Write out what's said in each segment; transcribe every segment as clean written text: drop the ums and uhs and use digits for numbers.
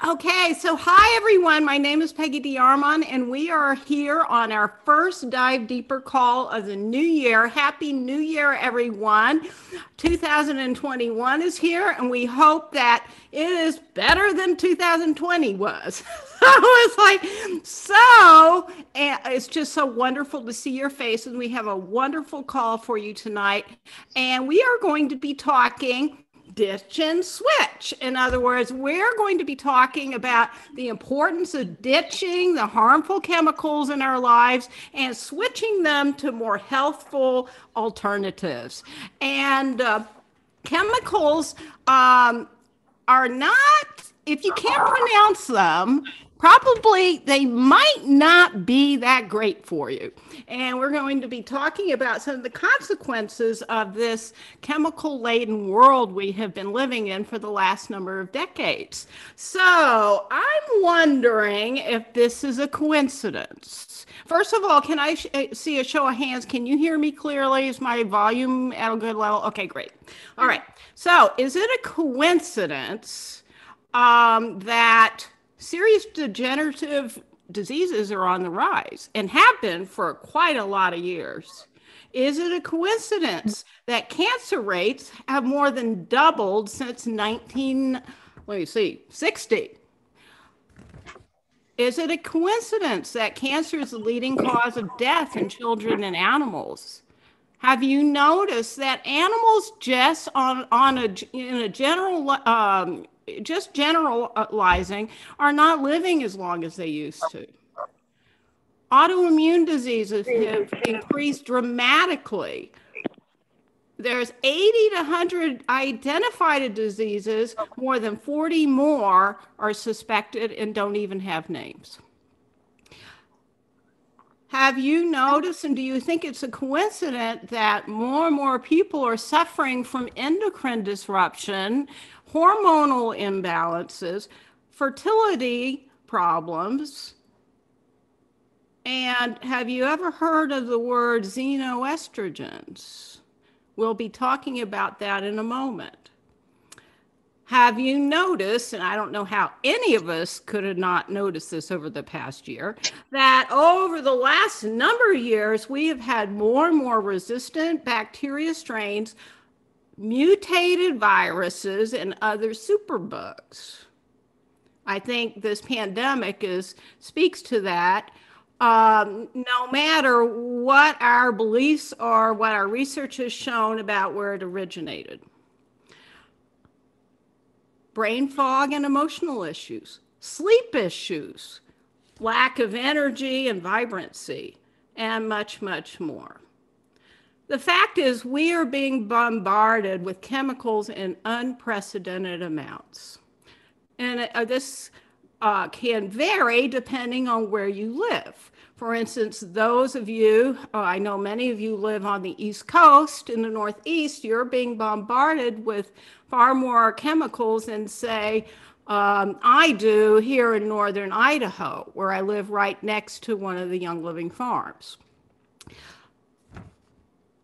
Okay, so hi everyone. My name is Peggy DeArmond, and we are here on our first Dive Deeper call of the new year. Happy New Year, everyone. 2021 is here, and we hope that it is better than 2020 was. And it's just so wonderful to see your faces. We have a wonderful call for you tonight, and we are going to be talking ditch and switch. In other words, we're going to be talking about the importance of ditching the harmful chemicals in our lives and switching them to more healthful alternatives. And chemicals are not, if you can't pronounce them, probably they might not be that great for you. And we're going to be talking about some of the consequences of this chemical laden world we have been living in for the last number of decades. So I'm wondering if this is a coincidence. First of all, can I see a show of hands? Can you hear me clearly? Is my volume at a good level? Okay, great. All right. So is it a coincidence that serious degenerative diseases are on the rise and have been for quite a lot of years? Is it a coincidence that cancer rates have more than doubled since 1960? Is it a coincidence that cancer is the leading cause of death in children and animals? Have you noticed that animals just in a general just generalizing are not living as long as they used to? Autoimmune diseases have increased dramatically. There's 80 to 100 identified diseases, more than 40 more are suspected and don't even have names. Have you noticed, and do you think it's a coincidence that more and more people are suffering from endocrine disruption, hormonal imbalances, fertility problems? And have you ever heard of the word xenoestrogens? We'll be talking about that in a moment. Have you noticed, and I don't know how any of us could have not noticed this over the past year, that over the last number of years, we have had more and more resistant bacteria strains, mutated viruses, and other superbugs? I think this pandemic speaks to that. No matter what our beliefs are, what our research has shown about where it originated. Brain fog and emotional issues, sleep issues, lack of energy and vibrancy, and much, much more. The fact is, we are being bombarded with chemicals in unprecedented amounts. And this can vary depending on where you live. For instance, those of you, I know many of you live on the East Coast, in the Northeast, you're being bombarded with far more chemicals than, say, I do here in northern Idaho, where I live right next to one of the Young Living farms.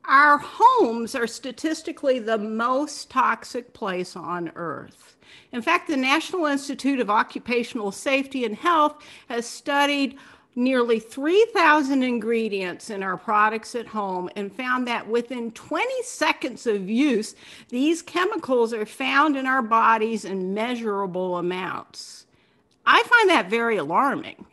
Our homes are statistically the most toxic place on earth. In fact, the National Institute of Occupational Safety and Health has studied nearly 3,000 ingredients in our products at home and found that within 20 seconds of use, these chemicals are found in our bodies in measurable amounts. I find that very alarming.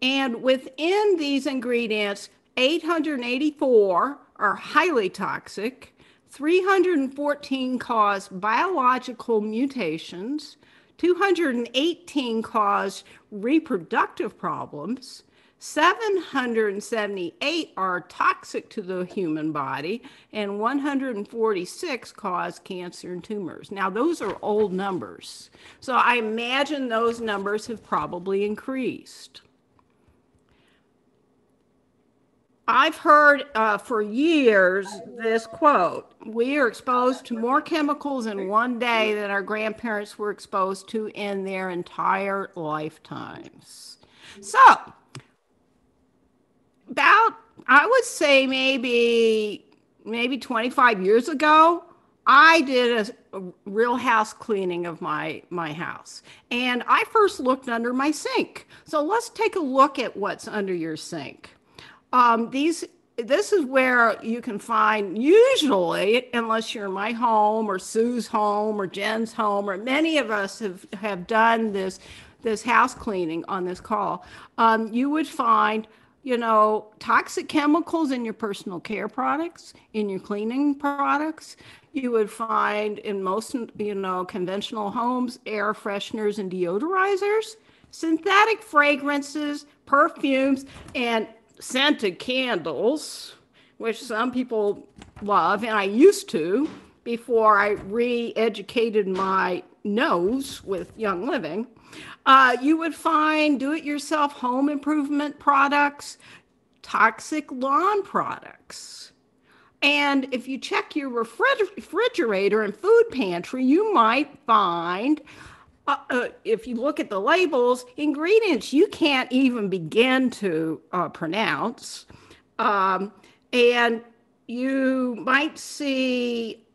And within these ingredients, 884 are highly toxic, 314 cause biological mutations, 218 cause reproductive problems, 778 are toxic to the human body, and 146 cause cancer and tumors. Now, those are old numbers, so I imagine those numbers have probably increased. I've heard for years this quote: we are exposed to more chemicals in one day than our grandparents were exposed to in their entire lifetimes. So, about, I would say maybe 25 years ago, I did a real house cleaning of my house. And I first looked under my sink. So let's take a look at what's under your sink. This is where you can find, usually, unless you're in my home or Sue's home or Jen's home, or many of us have done this house cleaning on this call, you would find, toxic chemicals in your personal care products, in your cleaning products. You would find in most, conventional homes, air fresheners and deodorizers, synthetic fragrances, perfumes, and scented candles, which some people love, and I used to before I re-educated my nose with Young Living. You would find do-it-yourself home improvement products, toxic lawn products. And if you check your refrigerator and food pantry, you might find, if you look at the labels, ingredients you can't even begin to pronounce. And you might see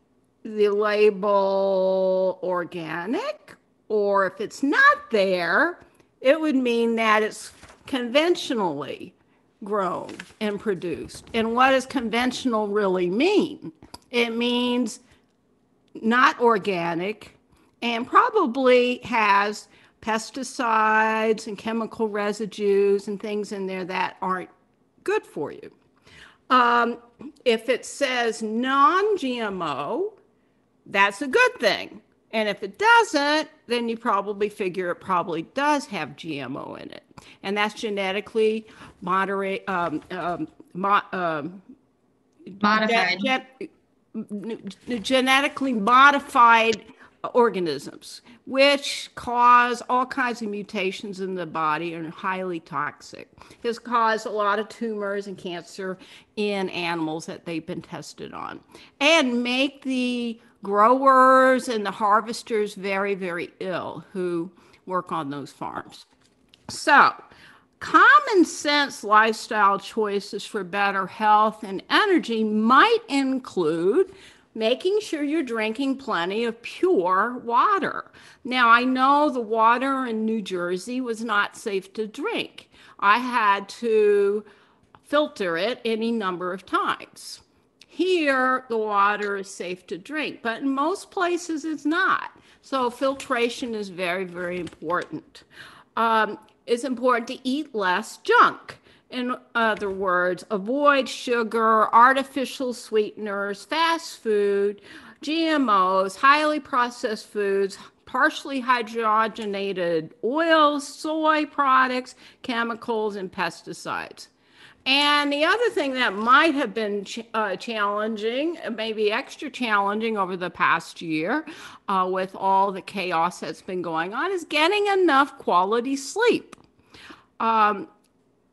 the label organic, or if it's not there, it would mean that it's conventionally grown and produced. And what does conventional really mean? It means not organic and probably has pesticides and chemical residues and things in there that aren't good for you. If it says non-GMO, that's a good thing. And if it doesn't, then you probably figure it probably does have GMO in it. And that's genetically modified. Genetically modified organisms, which cause all kinds of mutations in the body and are highly toxic. This caused a lot of tumors and cancer in animals that they've been tested on, and make the growers and the harvesters very, very ill who work on those farms. So, common sense lifestyle choices for better health and energy might include making sure you're drinking plenty of pure water. Now, I know the water in New Jersey was not safe to drink. I had to filter it any number of times. Here, the water is safe to drink, but in most places it's not. So filtration is very, very important. It's important to eat less junk. In other words, avoid sugar, artificial sweeteners, fast food, GMOs, highly processed foods, partially hydrogenated oils, soy products, chemicals, and pesticides. And the other thing that might have been challenging, maybe extra challenging over the past year with all the chaos that's been going on, is getting enough quality sleep.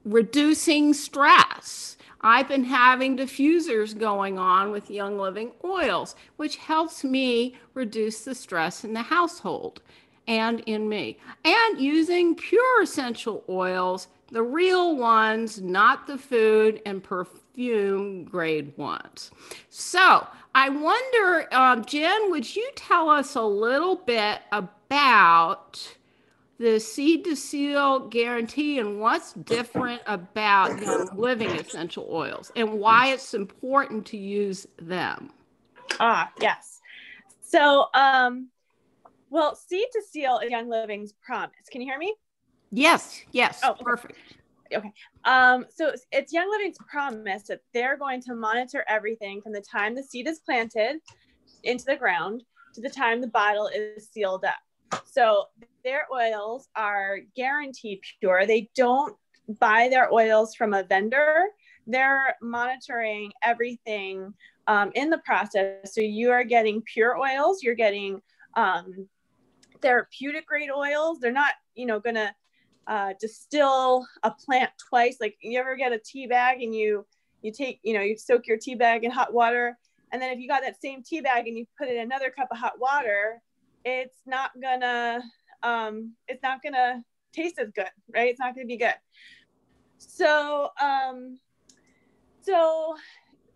Reducing stress. I've been having diffusers going on with Young Living oils, which helps me reduce the stress in the household and in me. And using pure essential oils, the real ones, not the food and perfume grade ones. So I wonder, Jen, would you tell us a little bit about the Seed to Seal guarantee and what's different about Young Living essential oils and why it's important to use them? Yes. So, well, Seed to Seal is Young Living's promise. Can you hear me? Yes. Oh, okay. Perfect. Okay. So it's Young Living's promise that they're going to monitor everything from the time the seed is planted into the ground to the time the bottle is sealed up. So their oils are guaranteed pure. They don't buy their oils from a vendor. They're monitoring everything in the process. So you are getting pure oils. You're getting therapeutic grade oils. They're not, going to distill a plant twice. Like, you ever get a tea bag and you take, you soak your tea bag in hot water, and then if you got that same tea bag and you put in another cup of hot water, it's not gonna taste as good, right? It's not gonna be good. So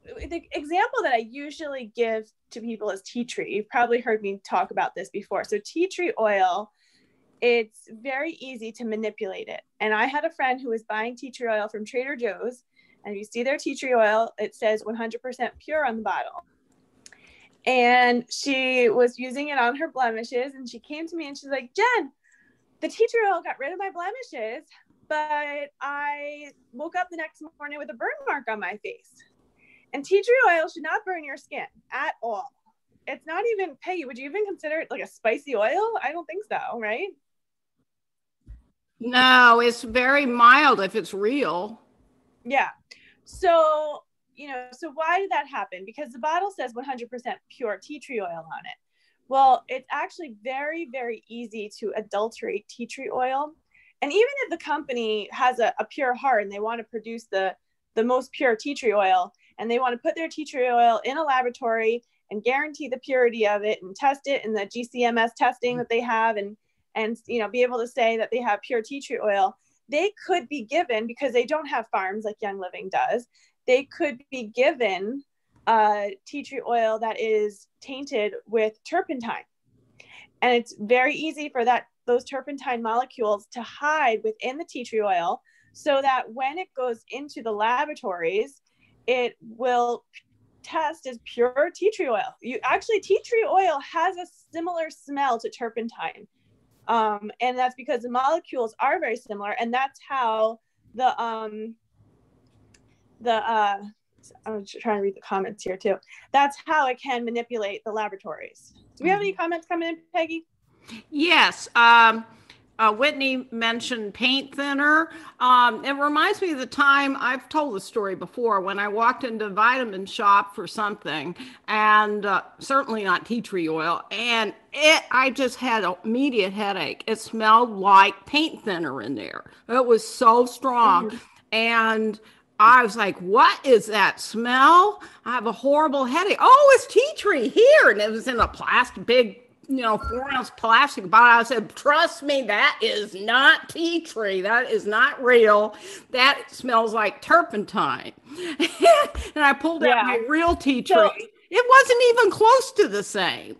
the example that I usually give to people is tea tree. You've probably heard me talk about this before. So tea tree oil, it's very easy to manipulate it. And I had a friend who was buying tea tree oil from Trader Joe's, and you see their tea tree oil, it says 100% pure on the bottle. And she was using it on her blemishes, and she came to me and she's like, Jen, the tea tree oil got rid of my blemishes, but I woke up the next morning with a burn mark on my face. And tea tree oil should not burn your skin at all. It's not even, Peggy, would you even consider it like a spicy oil? I don't think so, right? No, it's very mild if it's real. Yeah. So, so why did that happen? Because the bottle says 100% pure tea tree oil on it. Well, it's actually very, very easy to adulterate tea tree oil. And even if the company has a pure heart and they want to produce the most pure tea tree oil, and they want to put their tea tree oil in a laboratory and guarantee the purity of it and test it in the GCMS testing that they have, and be able to say that they have pure tea tree oil, they could be given, because they don't have farms like Young Living does, they could be given tea tree oil that is tainted with turpentine. And it's very easy for those turpentine molecules to hide within the tea tree oil, so that when it goes into the laboratories, it will test as pure tea tree oil. Tea tree oil has a similar smell to turpentine. And that's because the molecules are very similar. And that's how I'm trying to read the comments here too. That's how it can manipulate the laboratories. Do we have any comments coming in, Peggy? Yes. Whitney mentioned paint thinner. It reminds me of the time, I've told the story before, when I walked into a vitamin shop for something, and certainly not tea tree oil, and I just had an immediate headache. It smelled like paint thinner in there. It was so strong. And I was like, what is that smell? I have a horrible headache. Oh, it's tea tree here. And it was in a big 4-ounce plastic bottle. I said, trust me, that is not tea tree. That is not real. That smells like turpentine. And I pulled out my real tea tree. It wasn't even close to the same.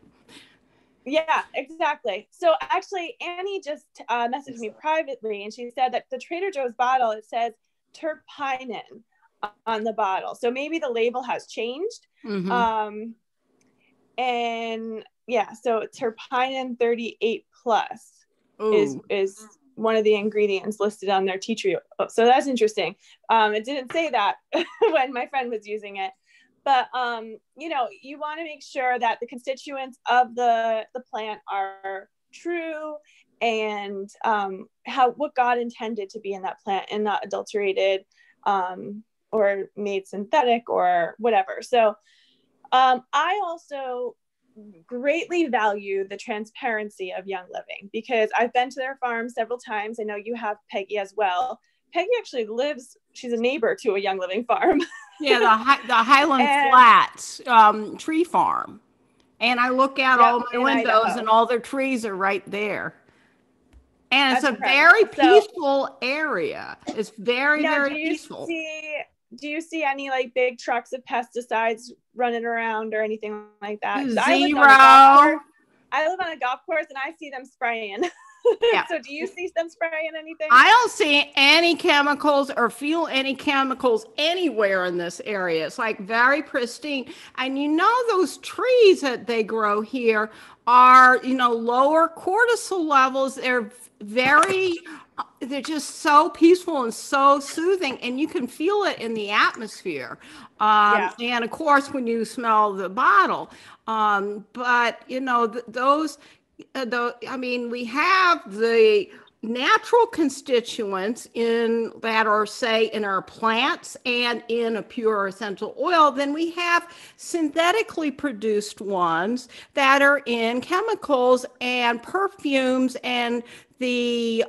Yeah, exactly. So actually, Annie just messaged me privately, and she said that the Trader Joe's bottle, it says terpinen on the bottle. So maybe the label has changed. Mm-hmm. And yeah, so terpinen 38 plus is one of the ingredients listed on their tea tree. So that's interesting. It didn't say that when my friend was using it, but you want to make sure that the constituents of the plant are true, and what God intended to be in that plant, and not adulterated or made synthetic or whatever. So I also greatly value the transparency of Young Living, because I've been to their farm several times. I know you have, Peggy, as well. Peggy actually she's a neighbor to a Young Living farm. Yeah, the Highland Flats tree farm. And I look out all my windows, and all their trees are right there. And it's a very peaceful area. It's very, very peaceful. Do you see any like big trucks of pesticides running around or anything like that? Zero. I live on a golf course, and I see them spraying. Yeah. So do you see them spraying anything? I don't see any chemicals or feel any chemicals anywhere in this area. It's like very pristine. And those trees that they grow here are, lower cortisol levels. They're just so peaceful and so soothing, and you can feel it in the atmosphere. And of course, when you smell the bottle, but we have the natural constituents that are, say, in our plants and in a pure essential oil. Then we have synthetically produced ones that are in chemicals and perfumes, and the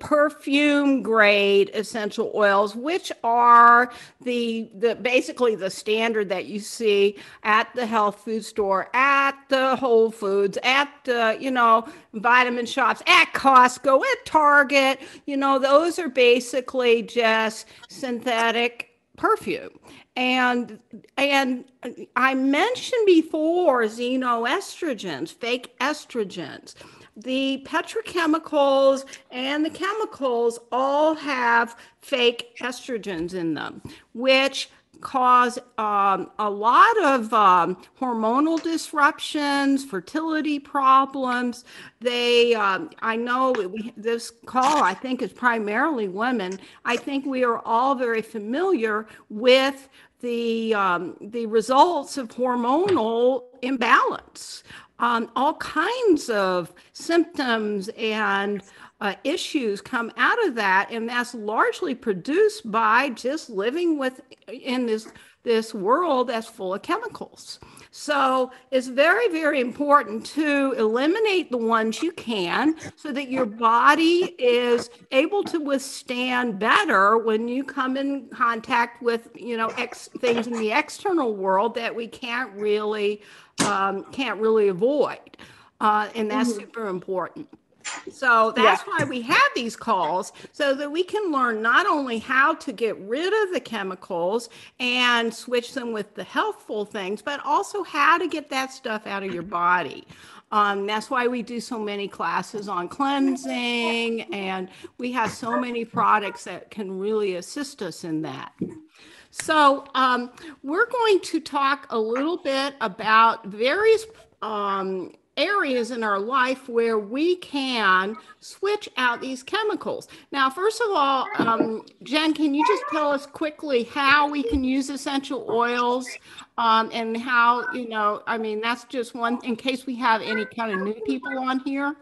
perfume grade essential oils, which are the basically the standard that you see at the health food store, at the Whole Foods, at the vitamin shops, at Costco, at Target. Those are basically just synthetic perfume. And I mentioned before xenoestrogens, fake estrogens. The petrochemicals and the chemicals all have fake estrogens in them, which cause a lot of hormonal disruptions, fertility problems. I know this call, I think, is primarily women. I think we are all very familiar with the results of hormonal imbalance. All kinds of symptoms and issues come out of that, and that's largely produced by just living in this world that's full of chemicals. So it's very, very important to eliminate the ones you can so that your body is able to withstand better when you come in contact with, things in the external world that we can't really avoid. And that's super important. So that's why we have these calls, so that we can learn not only how to get rid of the chemicals and switch them with the healthful things, but also how to get that stuff out of your body. That's why we do so many classes on cleansing, and we have so many products that can really assist us in that. So we're going to talk a little bit about various areas in our life where we can switch out these chemicals. Now, first of all, Jen, can you just tell us quickly how we can use essential oils and how, that's just one, in case we have any kind of new people on here.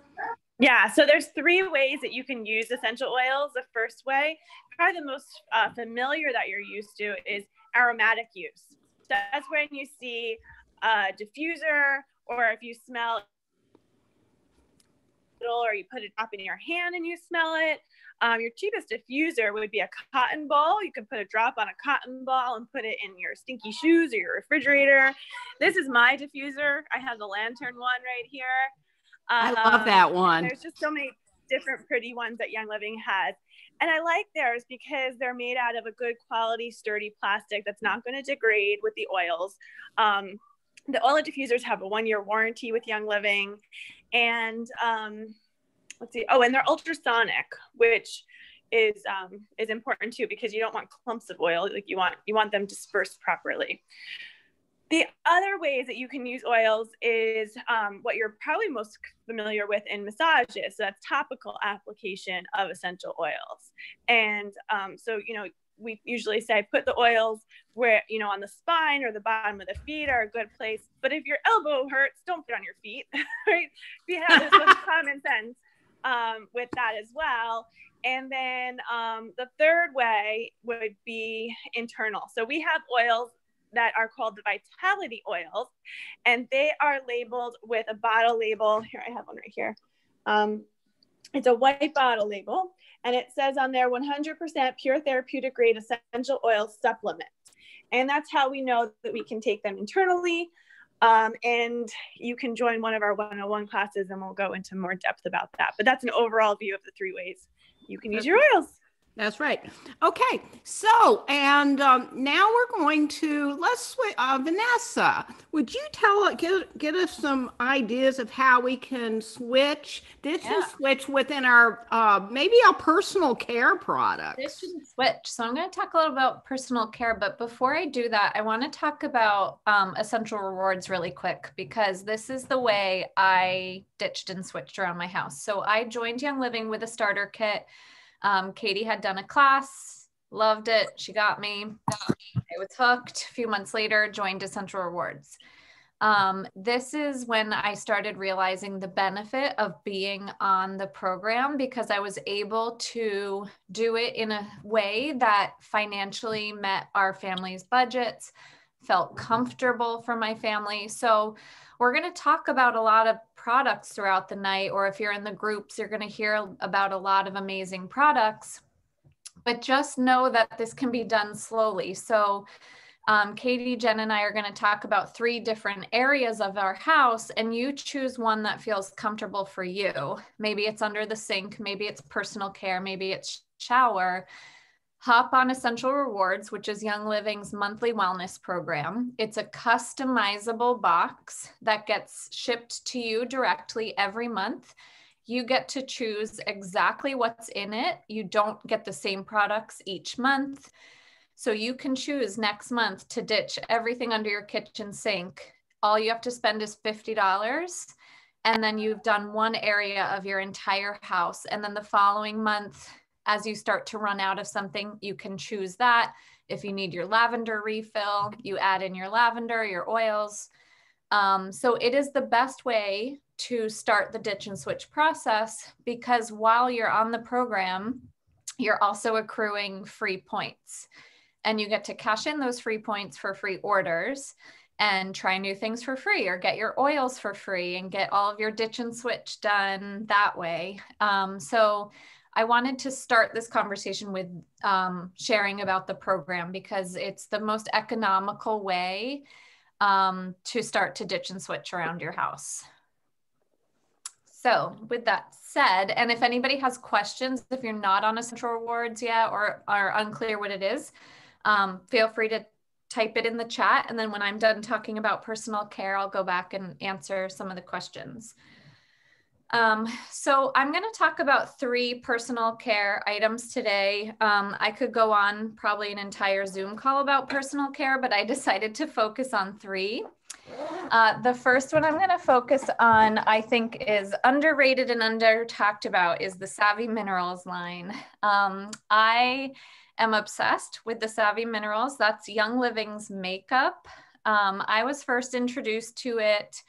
Yeah, so there's 3 ways that you can use essential oils. The first way, probably the most familiar that you're used to, is aromatic use. So that's when you see a diffuser, or if you smell it, or you put a drop in your hand and you smell it. Your cheapest diffuser would be a cotton ball. You can put a drop on a cotton ball and put it in your stinky shoes or your refrigerator. This is my diffuser. I have the lantern one right here. I love that one. There's just so many different pretty ones that Young Living has. And I like theirs because they're made out of a good quality, sturdy plastic that's not going to degrade with the oils. The oil diffusers have a 1-year warranty with Young Living. And let's see. Oh, and they're ultrasonic, which is important too, because you don't want clumps of oil. Like you want them dispersed properly. The other ways that you can use oils is what you're probably most familiar with in massages. So that's topical application of essential oils. And so, we usually say put the oils where, on the spine or the bottom of the feet are a good place. But if your elbow hurts, don't put it on your feet, right? You have this common sense with that as well. And then the third way would be internal. So we have oils that are called the Vitality oils, and they are labeled with a bottle label. Here, I have one right here. It's a white bottle label, and it says on there 100% pure therapeutic grade essential oil supplement. And that's how we know that we can take them internally. And you can join one of our 101 classes and we'll go into more depth about that. But that's an overall view of the 3 ways you can use your oils. That's right. Okay. So, and now we're going to, let's switch. Vanessa, would you get us some ideas of how we can switch within our, maybe our personal care products? Ditch and switch. So I'm going to talk a little about personal care, but before I do that, I want to talk about essential rewards really quick, because this is the way I ditched and switched around my house. So I joined Young Living with a starter kit. Katie had done a class, loved it. She got me. I was hooked. A few months later, joined Essential Rewards. This is when I started realizing the benefit of being on the program, because I was able to do it in a way that financially met our family's budgets, felt comfortable for my family. So we're going to talk about a lot of products throughout the night, or if you're in the groups, you're going to hear about a lot of amazing products, but just know that this can be done slowly. So Katie, Jen, and I are going to talk about 3 different areas of our house, and you choose one that feels comfortable for you. Maybe it's under the sink, maybe it's personal care, maybe it's shower. hop on Essential Rewards, which is Young Living's monthly wellness program. It's a customizable box that gets shipped to you directly every month. You get to choose exactly what's in it. You don't get the same products each month. So you can choose next month to ditch everything under your kitchen sink. All you have to spend is $50. And then you've done one area of your entire house. And then the following month, as you start to run out of something, you can choose that. If you need your lavender refill, you add in your lavender, your oils. So it is the best way to start the ditch and switch process, because while you're on the program, you're also accruing free points, and you get to cash in those free points for free orders and try new things for free, or get your oils for free and get all of your ditch and switch done that way. So I wanted to start this conversation with sharing about the program, because it's the most economical way to start to ditch and switch around your house. So with that said, and if anybody has questions, if you're not on Essential Rewards yet or are unclear what it is, feel free to type it in the chat. And then when I'm done talking about personal care, I'll go back and answer some of the questions. So I'm going to talk about 3 personal care items today. I could go on probably an entire Zoom call about personal care, but I decided to focus on 3. The first one I'm going to focus on, I think, is underrated and under talked about, is the Savvy Minerals line. I am obsessed with the Savvy Minerals. That's Young Living's makeup. I was first introduced to it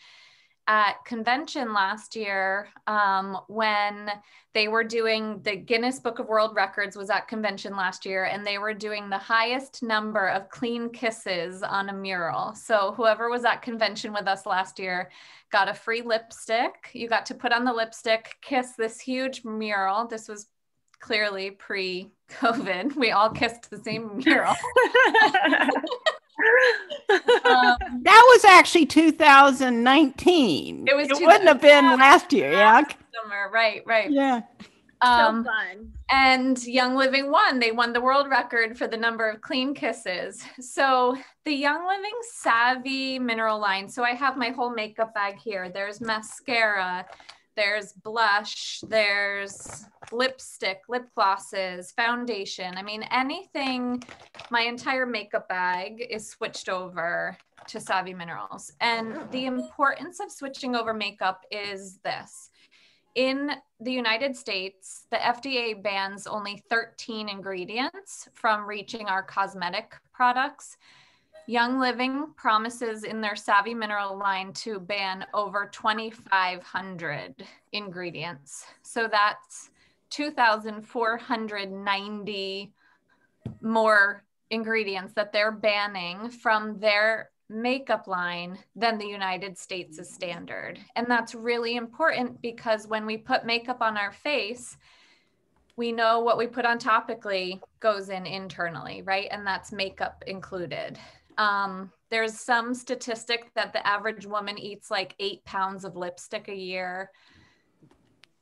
at convention last year, when they were doing the Guinness Book of World Records was at convention last year, and they were doing the highest number of clean kisses on a mural. So whoever was at convention with us last year got a free lipstick. You got to put on the lipstick, kiss this huge mural. This was clearly pre-COVID. We all kissed the same mural. That was actually 2019. It wouldn't have been last year. Yeah. Summer. Right. Yeah. So fun. And Young Living won. They won the world record for the number of clean kisses. So the Young Living Savvy Mineral line. So I have my whole makeup bag here. There's mascara, there's blush, there's lipstick, lip glosses, foundation. I mean, anything, my entire makeup bag is switched over to Savvy Minerals. And the importance of switching over makeup is this. In the United States, the FDA bans only 13 ingredients from reaching our cosmetic products. Young Living promises in their Savvy Mineral line to ban over 2,500 ingredients. So that's 2,490 more ingredients that they're banning from their makeup line than the United States is standard. And that's really important, because when we put makeup on our face, we know what we put on topically goes in internally, right? And that's makeup included. There's some statistic that the average woman eats like 8 pounds of lipstick a year.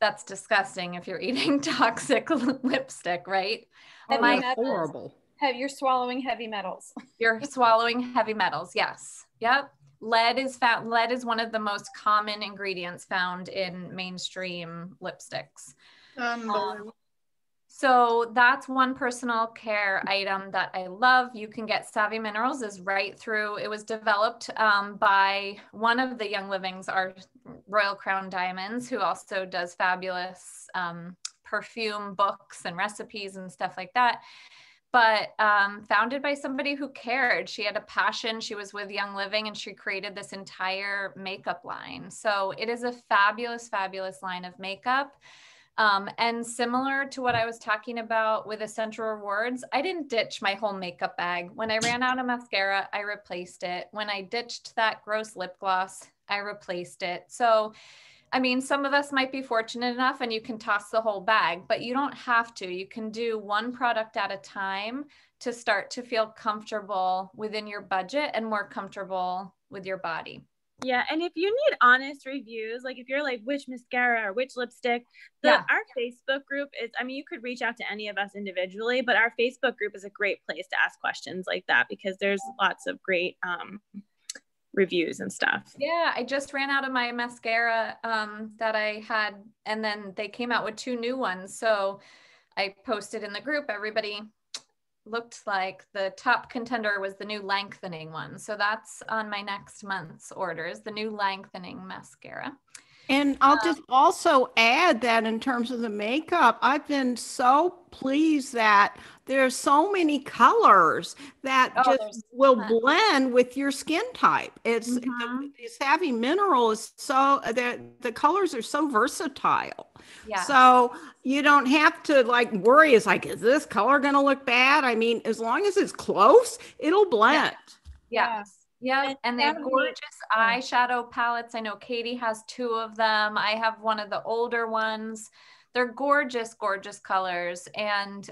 That's disgusting if you're eating toxic lipstick, right? Horrible. You're swallowing heavy metals. You're swallowing heavy metals. Yes. Yep. Lead is one of the most common ingredients found in mainstream lipsticks. So that's one personal care item that I love. You can get Savvy Minerals is right through. It was developed by one of the Young Livings, our Royal Crown Diamonds, who also does fabulous perfume books and recipes and stuff like that. But founded by somebody who cared. She had a passion. She was with Young Living and she created this entire makeup line. So it is a fabulous, fabulous line of makeup. And similar to what I was talking about with Essential Rewards, I didn't ditch my whole makeup bag. When I ran out of mascara, I replaced it. When I ditched that gross lip gloss, I replaced it. So, I mean, some of us might be fortunate enough and you can toss the whole bag, but you don't have to. You can do one product at a time to start to feel comfortable within your budget and more comfortable with your body. Yeah, and if you need honest reviews, like if you're like which mascara or which lipstick, our Facebook group is, I mean, you could reach out to any of us individually, but our Facebook group is a great place to ask questions like that because there's lots of great reviews and stuff. Yeah, I just ran out of my mascara that I had, and then they came out with 2 new ones. So I posted in the group, everybody looked like the top contender was the new lengthening one. So that's on my next month's orders, the new lengthening mascara. And I'll just also add that in terms of the makeup, I've been so pleased that there's so many colors that just will blend with your skin type. It's the Savvy Mineral is so the colors are so versatile. Yeah. So you don't have to like worry. It's like, is this color going to look bad? I mean, as long as it's close, it'll blend. Yeah. Yeah, and they have gorgeous eyeshadow palettes. I know Katie has 2 of them. I have one of the older ones. They're gorgeous, gorgeous colors. And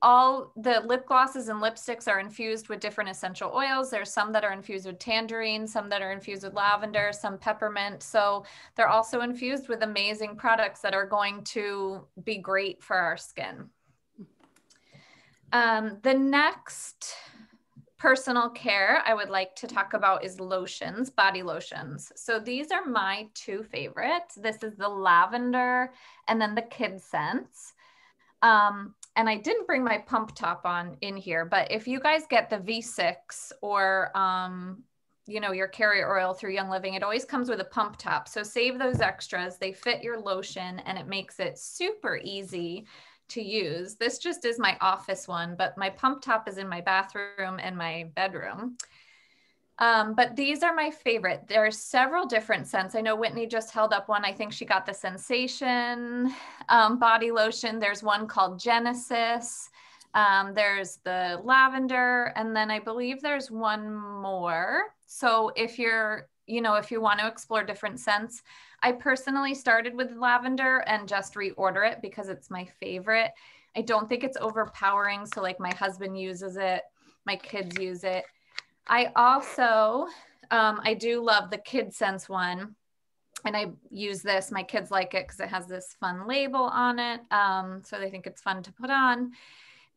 all the lip glosses and lipsticks are infused with different essential oils. There's some that are infused with tangerine, some that are infused with lavender, some peppermint. So they're also infused with amazing products that are going to be great for our skin. The next personal care I would like to talk about is lotions, body lotions. So these are my 2 favorites. This is the lavender and then the kid scents. And I didn't bring my pump top on in here, but if you guys get the V6 or, you know, your carrier oil through Young Living, it always comes with a pump top. So save those extras. They fit your lotion and it makes it super easy to use. This just is my office one, but my pump top is in my bathroom and my bedroom. But these are my favorite. There are several different scents. I know Whitney just held up one. I think she got the Sensation body lotion. There's one called Genesis. There's the lavender. And then I believe there's one more. So if you're, you know, if you want to explore different scents, I personally started with lavender and just reorder it because it's my favorite. I don't think it's overpowering. So like my husband uses it, my kids use it. I also, I do love the Kid Sense one. And I use this, my kids like it because it has this fun label on it. So they think it's fun to put on.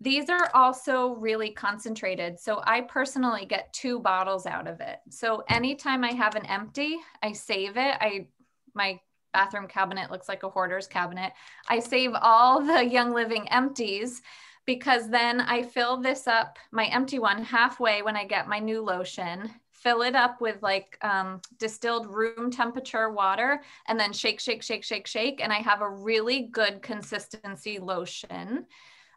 These are also really concentrated. So I personally get 2 bottles out of it. So anytime I have an empty, I save it. My bathroom cabinet looks like a hoarder's cabinet. I save all the Young Living empties because then I fill this up, my empty one, halfway when I get my new lotion, fill it up with like distilled room temperature water, and then shake, shake, shake, shake, shake. And I have a really good consistency lotion.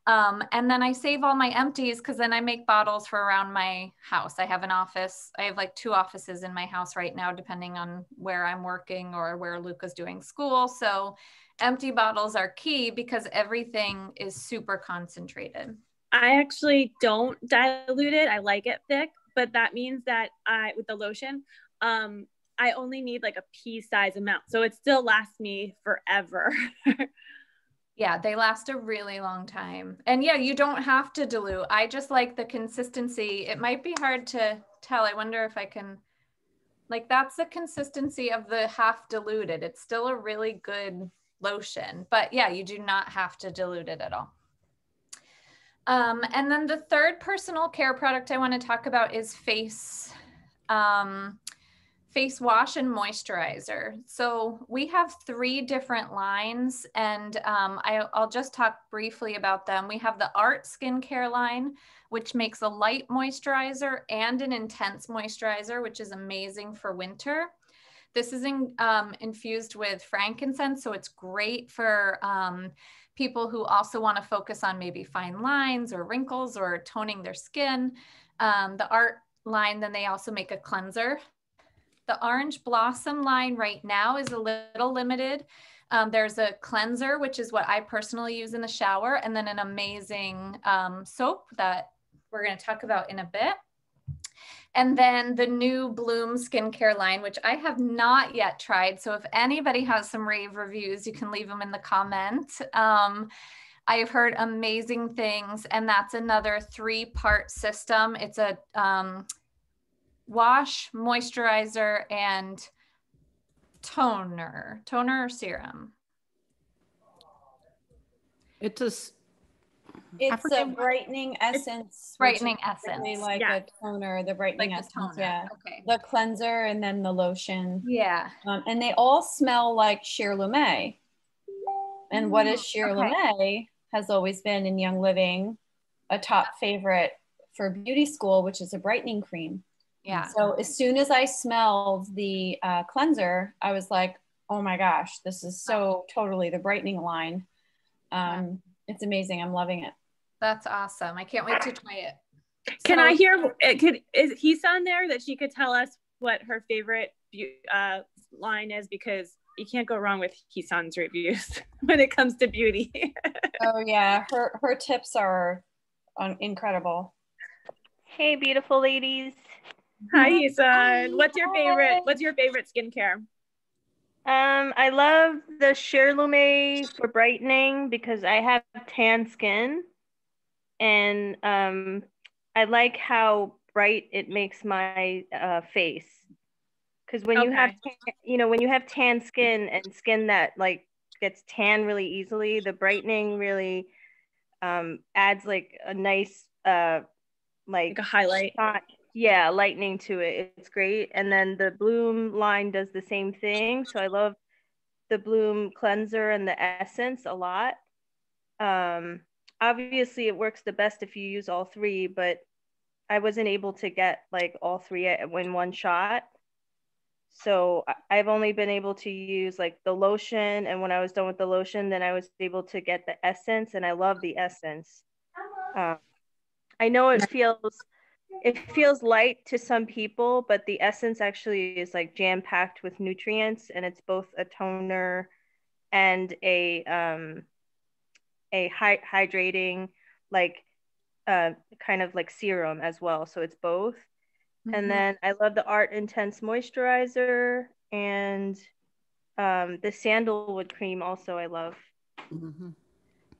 And then I save all my empties because then I make bottles for around my house. I have an office. I have like 2 offices in my house right now, depending on where I'm working or where Luca's doing school. So empty bottles are key because everything is super concentrated. I actually don't dilute it. I like it thick, but that means that with the lotion, I only need like a pea-size amount. So it still lasts me forever. Yeah, they last a really long time. And yeah, you don't have to dilute. I just like the consistency. It might be hard to tell. I wonder if I can, like, that's the consistency of the half diluted. It's still a really good lotion, but yeah, you do not have to dilute it at all. And then the third personal care product I want to talk about is face wash and moisturizer. So we have 3 different lines, and I'll just talk briefly about them. We have the Art skincare line, which makes a light moisturizer and an intense moisturizer, which is amazing for winter. This is infused with frankincense, so it's great for people who also want to focus on maybe fine lines or wrinkles or toning their skin. The Art line, then they also make a cleanser. The Orange Blossom line right now is a little limited. There's a cleanser, which is what I personally use in the shower, and then an amazing soap that we're going to talk about in a bit. And then the new Bloom skincare line, which I have not yet tried. So if anybody has some rave reviews, you can leave them in the comments. I've heard amazing things, and that's another 3-part system. It's a wash, moisturizer, and toner or serum. It's It's a brightening essence. Brightening essence. Like a toner, the brightening like essence. Toner. Yeah. Okay. The cleanser and then the lotion. Yeah. And they all smell like Sheer Lumet. And what is Sheer Lumet has always been in Young Living a top favorite for beauty school, which is a brightening cream. Yeah. So as soon as I smelled the cleanser, I was like, oh my gosh, this is so totally the brightening line. It's amazing. I'm loving it. That's awesome. I can't wait to try it. Can I hear, is Hesan there that she could tell us what her favorite line is? Because you can't go wrong with Hesan's reviews when it comes to beauty. Oh yeah, her tips are incredible. Hey, beautiful ladies. Hi, Hesan. What's your favorite skincare? I love the Sheer Lumet for brightening because I have tan skin, and I like how bright it makes my face. Because when you have, when you have tan skin and skin that like gets tan really easily, the brightening really adds like a nice like a highlight. Yeah, lightening to it. It's great. And then the Bloom line does the same thing. So I love the Bloom cleanser and the essence a lot. Obviously it works the best if you use all three, but I wasn't able to get like all three in one shot. So I've only been able to use like the lotion, and when I was done with the lotion, then I was able to get the essence, and I love the essence. I know it feels light to some people, but the essence actually is like jam-packed with nutrients, and it's both a toner and a hydrating like kind of like serum as well. So it's both. And then I love the Art Intense moisturizer, and the sandalwood cream also I love.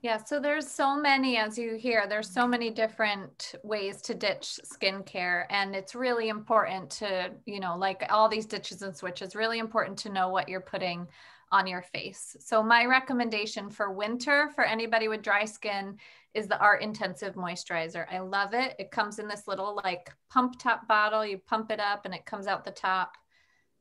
Yeah, so there's so many, as you hear, there's so many different ways to ditch skincare, and it's really important to, like all these ditches and switches, really important to know what you're putting on your face. So my recommendation for winter for anybody with dry skin is the Art Intensive moisturizer. I love it. It comes in this little like pump top bottle. You pump it up and it comes out the top.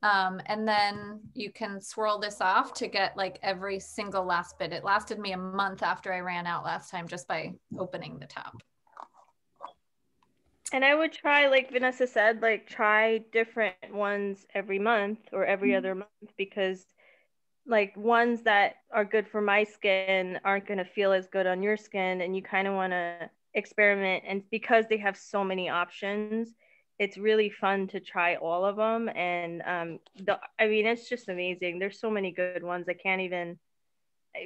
And then you can swirl this off to get like every single last bit. It lasted me a month after I ran out last time just by opening the top. And I would try, like Vanessa said, like try different ones every month or every other month, because like ones that are good for my skin aren't going to feel as good on your skin, and you kind of want to experiment. And because they have so many options, it's really fun to try all of them. And it's just amazing. There's so many good ones. I can't even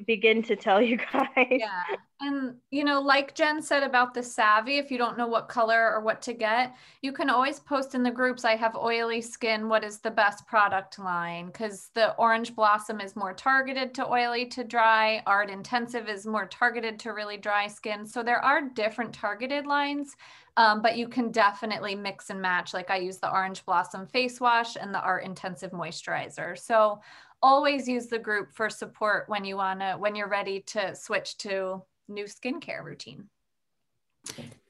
begin to tell you guys. Yeah. And, like Jen said about the Savvy, if you don't know what color or what to get, you can always post in the groups, I have oily skin, what is the best product line? Because the Orange Blossom is more targeted to oily to dry. Art Intensive is more targeted to really dry skin. So there are different targeted lines, but you can definitely mix and match. Like I use the Orange Blossom face wash and the Art Intensive moisturizer. So always use the group for support when you're ready to switch to new skincare routine.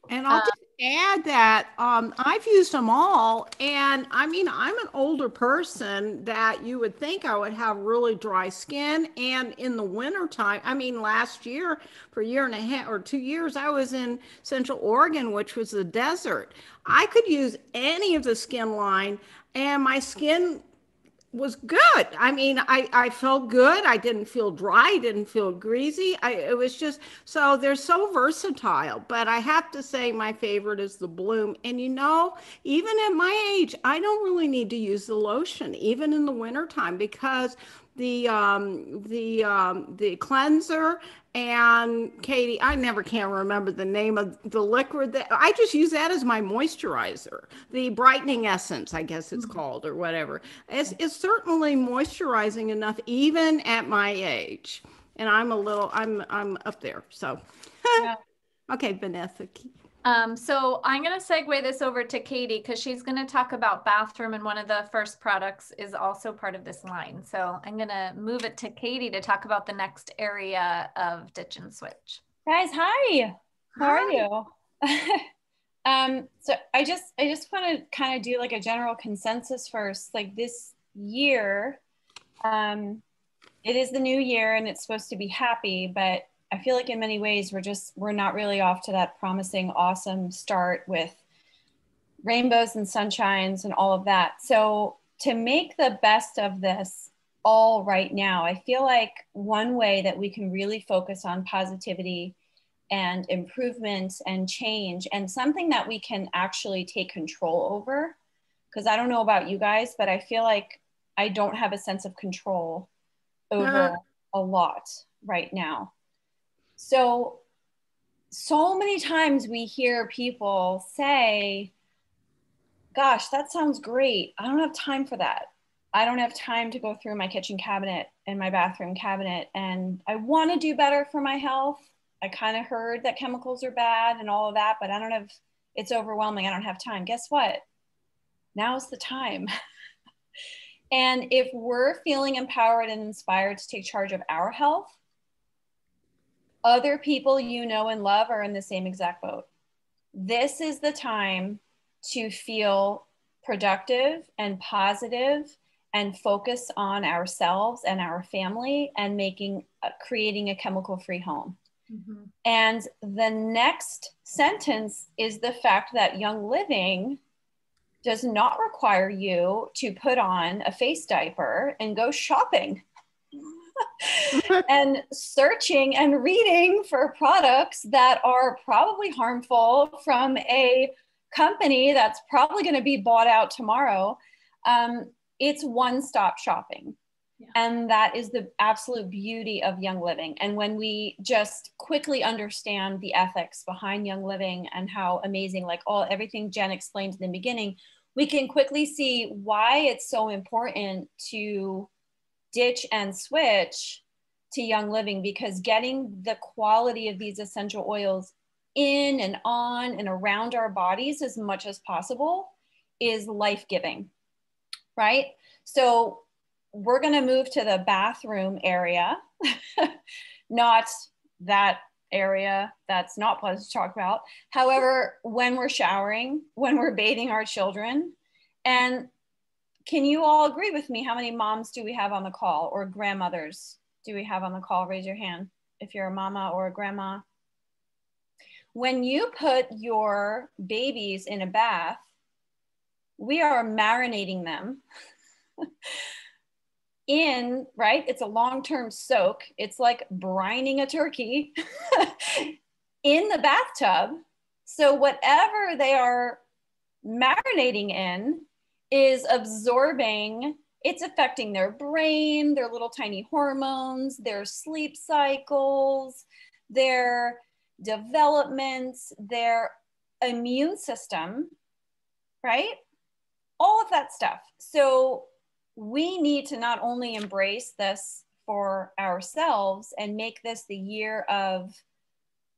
And I'll just add that I've used them all. And I'm an older person that you would think I would have really dry skin. And in the wintertime, last year for a year and a half or 2 years, I was in Central Oregon, which was the desert. I could use any of the skin line and my skin was good. I felt good. I didn't feel dry. Didn't feel greasy. It was just, so they're so versatile. But I have to say my favorite is the Bloom. And even at my age, I don't really need to use the lotion, even in the wintertime, because the cleanser and Katie, I never can remember the name of the liquid that I just use that as my moisturizer. The brightening essence, I guess it's called, or whatever. It's certainly moisturizing enough even at my age. And I'm up there. So, yeah. Okay, Vanessa. So I'm going to segue this over to Katie because she's going to talk about bathroom, and one of the first products is also part of this line. So I'm going to move it to Katie to talk about the next area of Ditch and Switch. Guys, hi. How are you? So I just want to kind of do like a general consensus first. Like this year, it is the new year and it's supposed to be happy, but I feel like in many ways we're not really off to that promising, awesome start with rainbows and sunshines and all of that. So to make the best of this all right now, I feel like one way that we can really focus on positivity and improvement and change, and something that we can actually take control over, because I don't know about you guys, but I feel like I don't have a sense of control over a lot right now. So many times we hear people say, gosh, that sounds great. I don't have time for that. I don't have time to go through my kitchen cabinet and my bathroom cabinet. And I want to do better for my health. I kind of heard that chemicals are bad and all of that, but I don't have, it's overwhelming. I don't have time. Guess what? Now's the time. And if we're feeling empowered and inspired to take charge of our health, other people you know and love are in the same exact boat. This is the time to feel productive and positive and focus on ourselves and our family and creating a chemical-free home. Mm-hmm. And the next sentence is the fact that Young Living does not require you to put on a face diaper and go shopping and searching and reading for products that are probably harmful from a company that's probably going to be bought out tomorrow. It's one-stop shopping. Yeah. And that is the absolute beauty of Young Living. And when we just quickly understand the ethics behind Young Living and how amazing, like everything Jen explained in the beginning, we can quickly see why it's so important to ditch and switch to Young Living, because getting the quality of these essential oils in and on and around our bodies as much as possible is life-giving, right? So we're going to move to the bathroom area, not that area that's not pleasant to talk about. However, when we're showering, when we're bathing our children, and can you all agree with me? How many moms do we have on the call, or grandmothers do we have on the call? Raise your hand if you're a mama or a grandma. When you put your babies in a bath, we are marinating them in, right? It's a long-term soak. It's like brining a turkey in the bathtub. So whatever they are marinating in is absorbing, it's affecting their brain, their little tiny hormones, their sleep cycles, their developments, their immune system, right? All of that stuff. So we need to not only embrace this for ourselves and make this the year of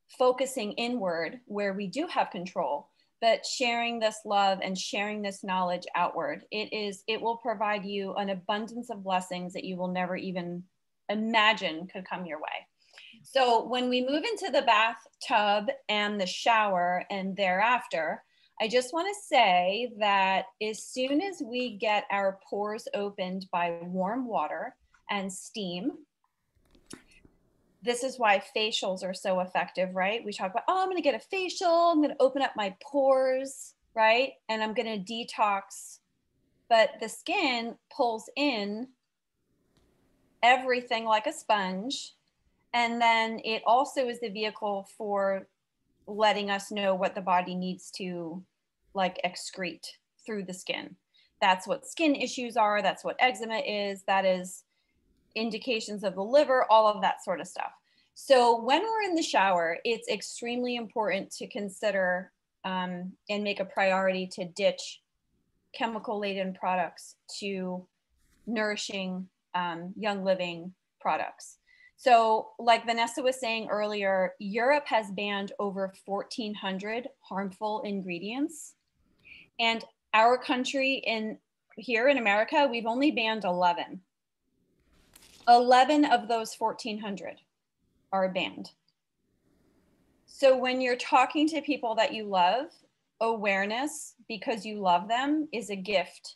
focusing inward where we do have control, but sharing this love and sharing this knowledge outward. It will provide you an abundance of blessings that you will never even imagine could come your way. So when we move into the bathtub and the shower and thereafter, I just want to say that as soon as we get our pores opened by warm water and steam, this is why facials are so effective, right? We talk about, oh, I'm going to get a facial. I'm going to open up my pores, right? And I'm going to detox. But the skin pulls in everything like a sponge. And then it also is the vehicle for letting us know what the body needs to like excrete through the skin. That's what skin issues are. That's what eczema is. That is indications of the liver, all of that sort of stuff. So when we're in the shower, it's extremely important to consider and make a priority to ditch chemical-laden products to nourishing Young Living products. So like Vanessa was saying earlier, Europe has banned over 1,400 harmful ingredients. And our country here in America, we've only banned 11. 11 of those 1,400 are banned. So when you're talking to people that you love, awareness because you love them is a gift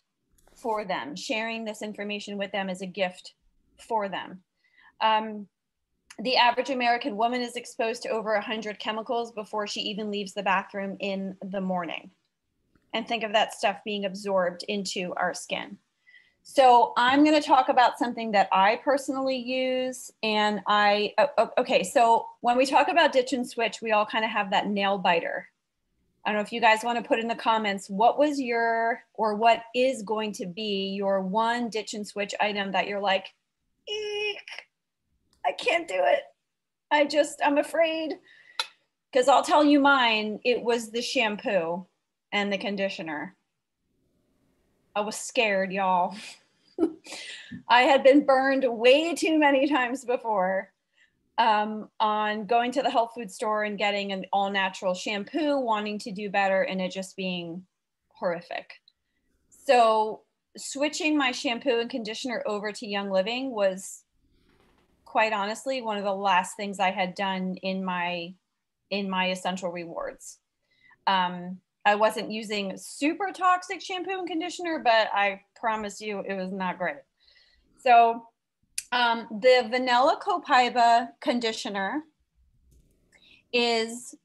for them. Sharing this information with them is a gift for them. The average American woman is exposed to over 100 chemicals before she even leaves the bathroom in the morning. And think of that stuff being absorbed into our skin. So I'm going to talk about something that I personally use. And okay, so when we talk about ditch and switch, we all kind of have that nail biter. I don't know if you guys want to put in the comments, what was or what is going to be your one ditch and switch item that you're like, eek, I can't do it. I'm afraid. Because I'll tell you mine, it was the shampoo and the conditioner. I was scared, y'all. I had been burned way too many times before on going to the health food store and getting an all natural shampoo, wanting to do better, and it just being horrific. So switching my shampoo and conditioner over to Young Living was quite honestly one of the last things I had done in my essential rewards. I wasn't using super toxic shampoo and conditioner, but I promise you it was not great. So the vanilla copaiba conditioner is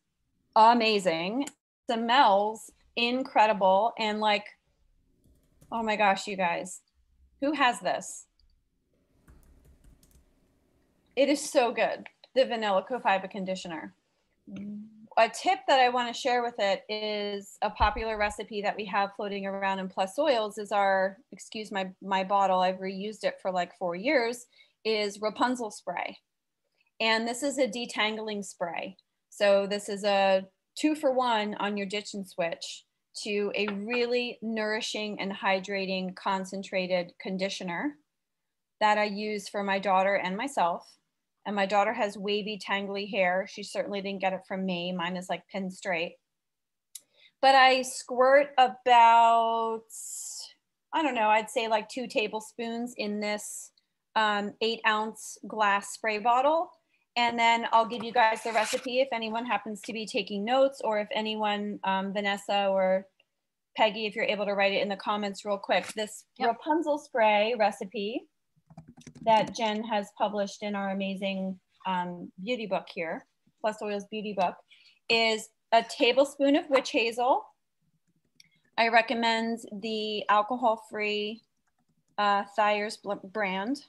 amazing. Smells incredible. And like, oh my gosh, you guys, who has this? It is so good, the vanilla copaiba conditioner. A tip that I want to share with it is a popular recipe that we have floating around in Plus Oils is excuse my bottle, I've reused it for like 4 years, is Rapunzel spray. And this is a detangling spray. So this is a 2-for-1 on your ditch and switch to a really nourishing and hydrating concentrated conditioner that I use for my daughter and myself. And my daughter has wavy, tangly hair. She certainly didn't get it from me. Mine is like pin straight. But I squirt about, I don't know, I'd say like 2 tablespoons in this 8-ounce glass spray bottle. And then I'll give you guys the recipe if anyone happens to be taking notes, or if anyone, Vanessa or Peggy, if you're able to write it in the comments real quick. This Rapunzel spray recipe that Jen has published in our amazing beauty book here, Plus Oils beauty book, is a tablespoon of witch hazel. I recommend the alcohol-free Thayer's brand,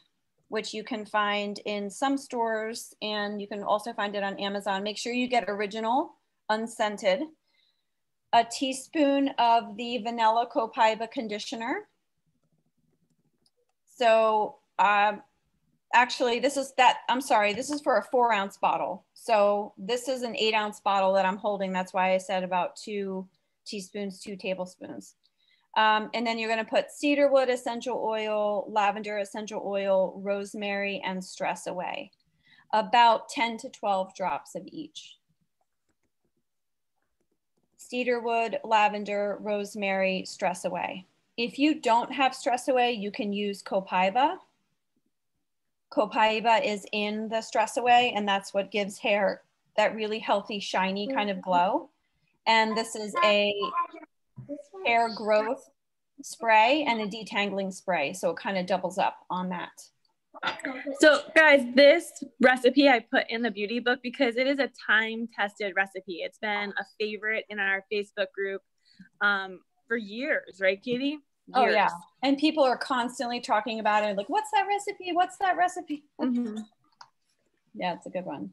which you can find in some stores, and you can also find it on Amazon. Make sure you get original, unscented. A teaspoon of the vanilla copaiba conditioner. So actually this is for a 4-ounce bottle. So this is an 8-ounce bottle that I'm holding. That's why I said about 2 teaspoons, 2 tablespoons. And then you're going to put cedarwood essential oil, lavender essential oil, rosemary, and stress away. About 10 to 12 drops of each. Cedarwood, lavender, rosemary, stress away. If you don't have stress away, you can use copaiba. Copaiba is in the stress away, and that's what gives hair that really healthy, shiny kind of glow. And this is a hair growth spray and a detangling spray. So it kind of doubles up on that. So guys, this recipe I put in the beauty book because it is a time-tested recipe. It's been a favorite in our Facebook group for years, right, Katie? Oh yeah, and people are constantly talking about it. Like, what's that recipe? What's that recipe? Mm-hmm. Yeah, it's a good one.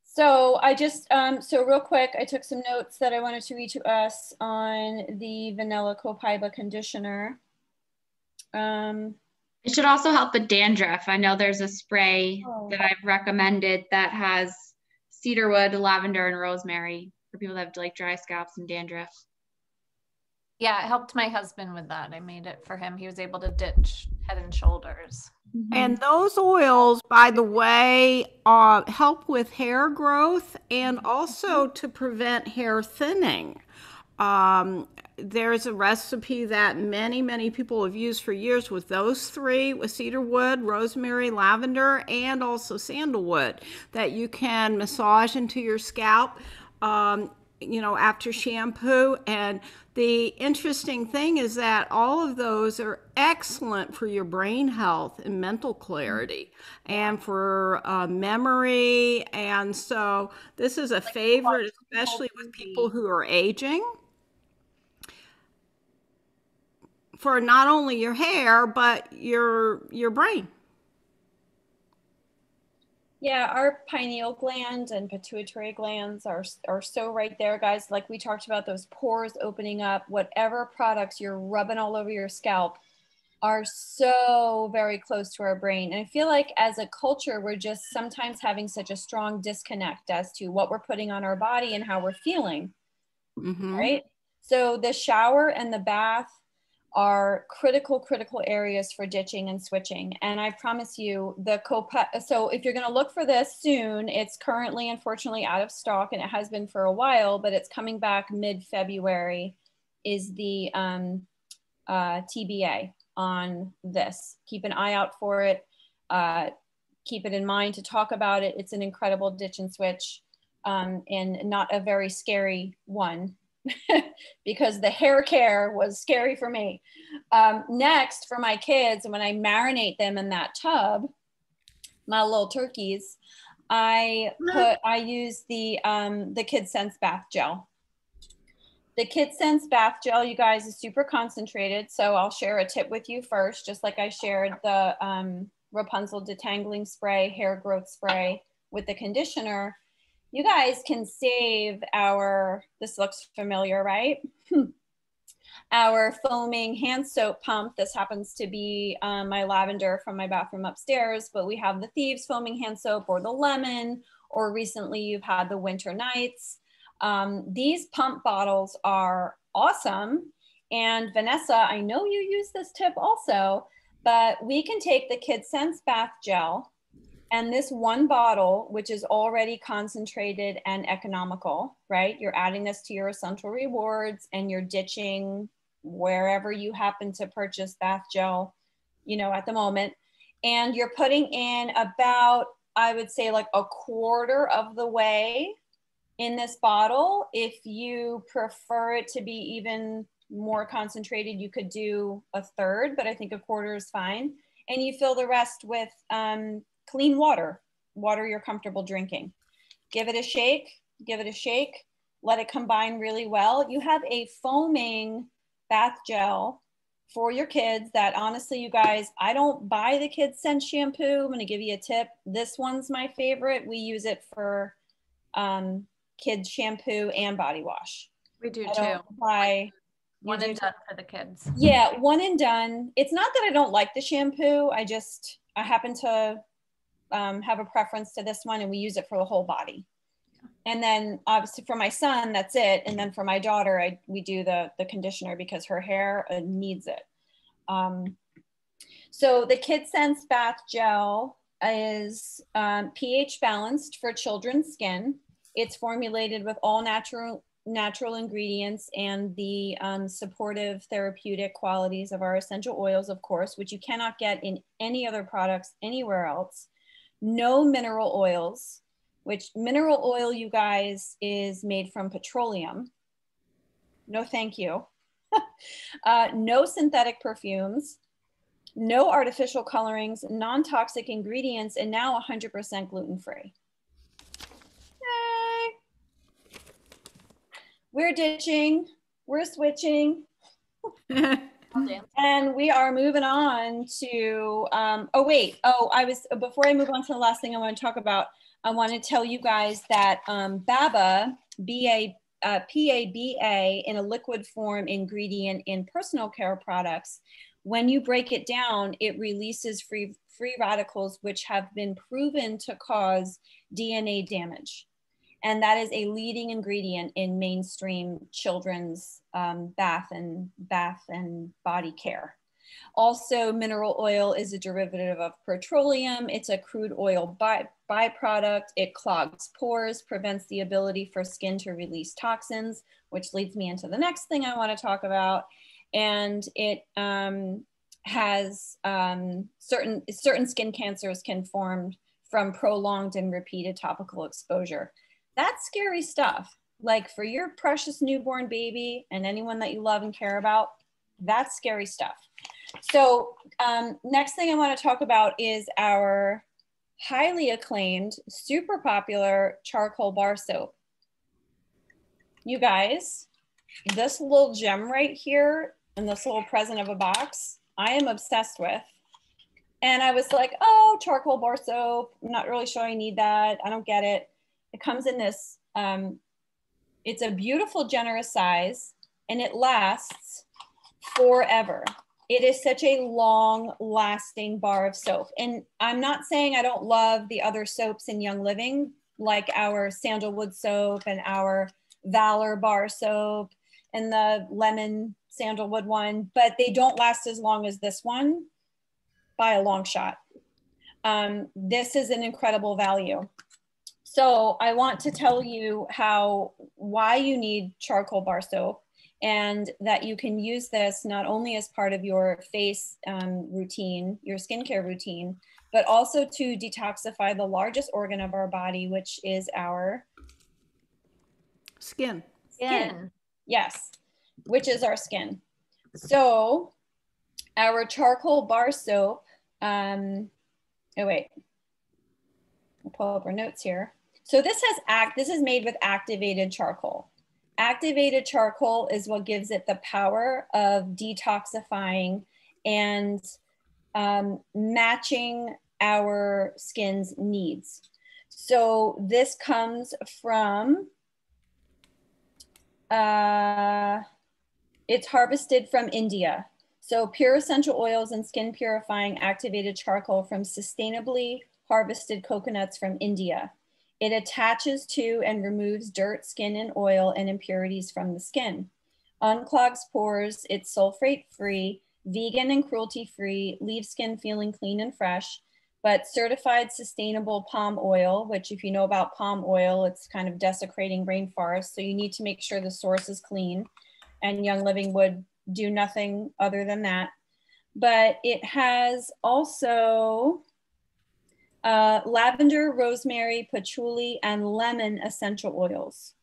So I just, so real quick, I took some notes that I wanted to read to us on the vanilla copaiba conditioner. It should also help with dandruff. I know there's a spray that I've recommended that has cedarwood, lavender, and rosemary for people that have like dry scalps and dandruff. Yeah, it helped my husband with that. I made it for him. He was able to ditch Head and Shoulders. And those oils, by the way, help with hair growth and also to prevent hair thinning. There's a recipe that many people have used for years with those three, with cedarwood, rosemary, lavender, and also sandalwood, that you can massage into your scalp, after shampoo. And the interesting thing is that all of those are excellent for your brain health and mental clarity and for memory. And so this is a favorite, especially with people who are aging, for not only your hair, but your brain. Yeah, our pineal gland and pituitary glands are so right there, guys. Like we talked about, those pores opening up, whatever products you're rubbing all over your scalp are so very close to our brain. And I feel like as a culture, we're just sometimes having such a strong disconnect as to what we're putting on our body and how we're feeling, right? So the shower and the bath are critical areas for ditching and switching. And I promise you, so if you're going to look for this soon, it's currently unfortunately out of stock, and it has been for a while, but it's coming back mid-February, is the TBA on this. Keep an eye out for it. Keep it in mind to talk about it. It's an incredible ditch and switch, and not a very scary one. Because the hair care was scary for me. Next, for my kids, when I marinate them in that tub, my little turkeys, I use the KidSense bath gel. The KidSense bath gel, you guys, is super concentrated. So I'll share a tip with you first, just like I shared the Rapunzel detangling spray, hair growth spray with the conditioner. You guys can save this looks familiar, right? Our foaming hand soap pump. This happens to be my lavender from my bathroom upstairs, but we have the Thieves foaming hand soap, or the lemon, or recently you've had the Winter Nights. These pump bottles are awesome. And Vanessa, I know you use this tip also, but we can take the KidSense bath gel, and this one bottle, which is already concentrated and economical, right? You're adding this to your essential rewards, and you're ditching wherever you happen to purchase bath gel, at the moment. And you're putting in about, I would say, like a quarter of the way in this bottle. If you prefer it to be even more concentrated, you could do a third, but I think a quarter is fine. And you fill the rest with clean water you're comfortable drinking. Give it a shake, let it combine really well. You have a foaming bath gel for your kids that, honestly, you guys, I don't buy the KidSense shampoo. I'm going to give you a tip. This one's my favorite. We use it for kids shampoo and body wash. We do too. One and done for the kids. Yeah, one and done. It's not that I don't like the shampoo. I happen to have a preference to this one, and we use it for the whole body. And then obviously for my son, that's it. And then for my daughter, we do the conditioner because her hair needs it. So the KidSense bath gel is pH balanced for children's skin. It's formulated with all natural ingredients and the supportive therapeutic qualities of our essential oils, of course, which you cannot get in any other products anywhere else. No mineral oils, which mineral oil, you guys, is made from petroleum. No, thank you. No synthetic perfumes, no artificial colorings, non-toxic ingredients, and now 100% gluten-free. Yay! We're ditching, we're switching. And we are moving on to, before I move on to the last thing I want to talk about, I want to tell you guys that BABA, PABA, in a liquid form ingredient in personal care products, when you break it down, it releases free radicals, which have been proven to cause DNA damage. And that is a leading ingredient in mainstream children's bath and body care. Also, mineral oil is a derivative of petroleum. It's a crude oil byproduct. It clogs pores, prevents the ability for skin to release toxins, which leads me into the next thing I want to talk about. And it has certain skin cancers can form from prolonged and repeated topical exposure. That's scary stuff. Like for your precious newborn baby and anyone that you love and care about, that's scary stuff. So next thing I want to talk about is our highly acclaimed, super popular charcoal bar soap. You guys, this little gem right here and this little present of a box, I am obsessed with. And I was like, oh, charcoal bar soap. I'm not really sure I need that. I don't get it. It comes in this, it's a beautiful, generous size, and it lasts forever. It is such a long lasting bar of soap. And I'm not saying I don't love the other soaps in Young Living, like our sandalwood soap and our Valor bar soap and the lemon sandalwood one, but they don't last as long as this one by a long shot. This is an incredible value. So I want to tell you why you need charcoal bar soap, and that you can use this not only as part of your face routine, your skincare routine, but also to detoxify the largest organ of our body, which is our skin. Yes, which is our skin. So our charcoal bar soap, oh wait, I'll pull up our notes here. So this is made with activated charcoal. Activated charcoal is what gives it the power of detoxifying and matching our skin's needs. So this comes from, it's harvested from India. So pure essential oils and skin purifying activated charcoal from sustainably harvested coconuts from India. It attaches to and removes dirt, skin, and oil and impurities from the skin. Unclogs pores, it's sulfate-free, vegan and cruelty-free, leaves skin feeling clean and fresh, but certified sustainable palm oil, which if you know about palm oil, it's kind of desecrating rainforests. So you need to make sure the source is clean, and Young Living would do nothing other than that. But it has also lavender, rosemary, patchouli, and lemon essential oils.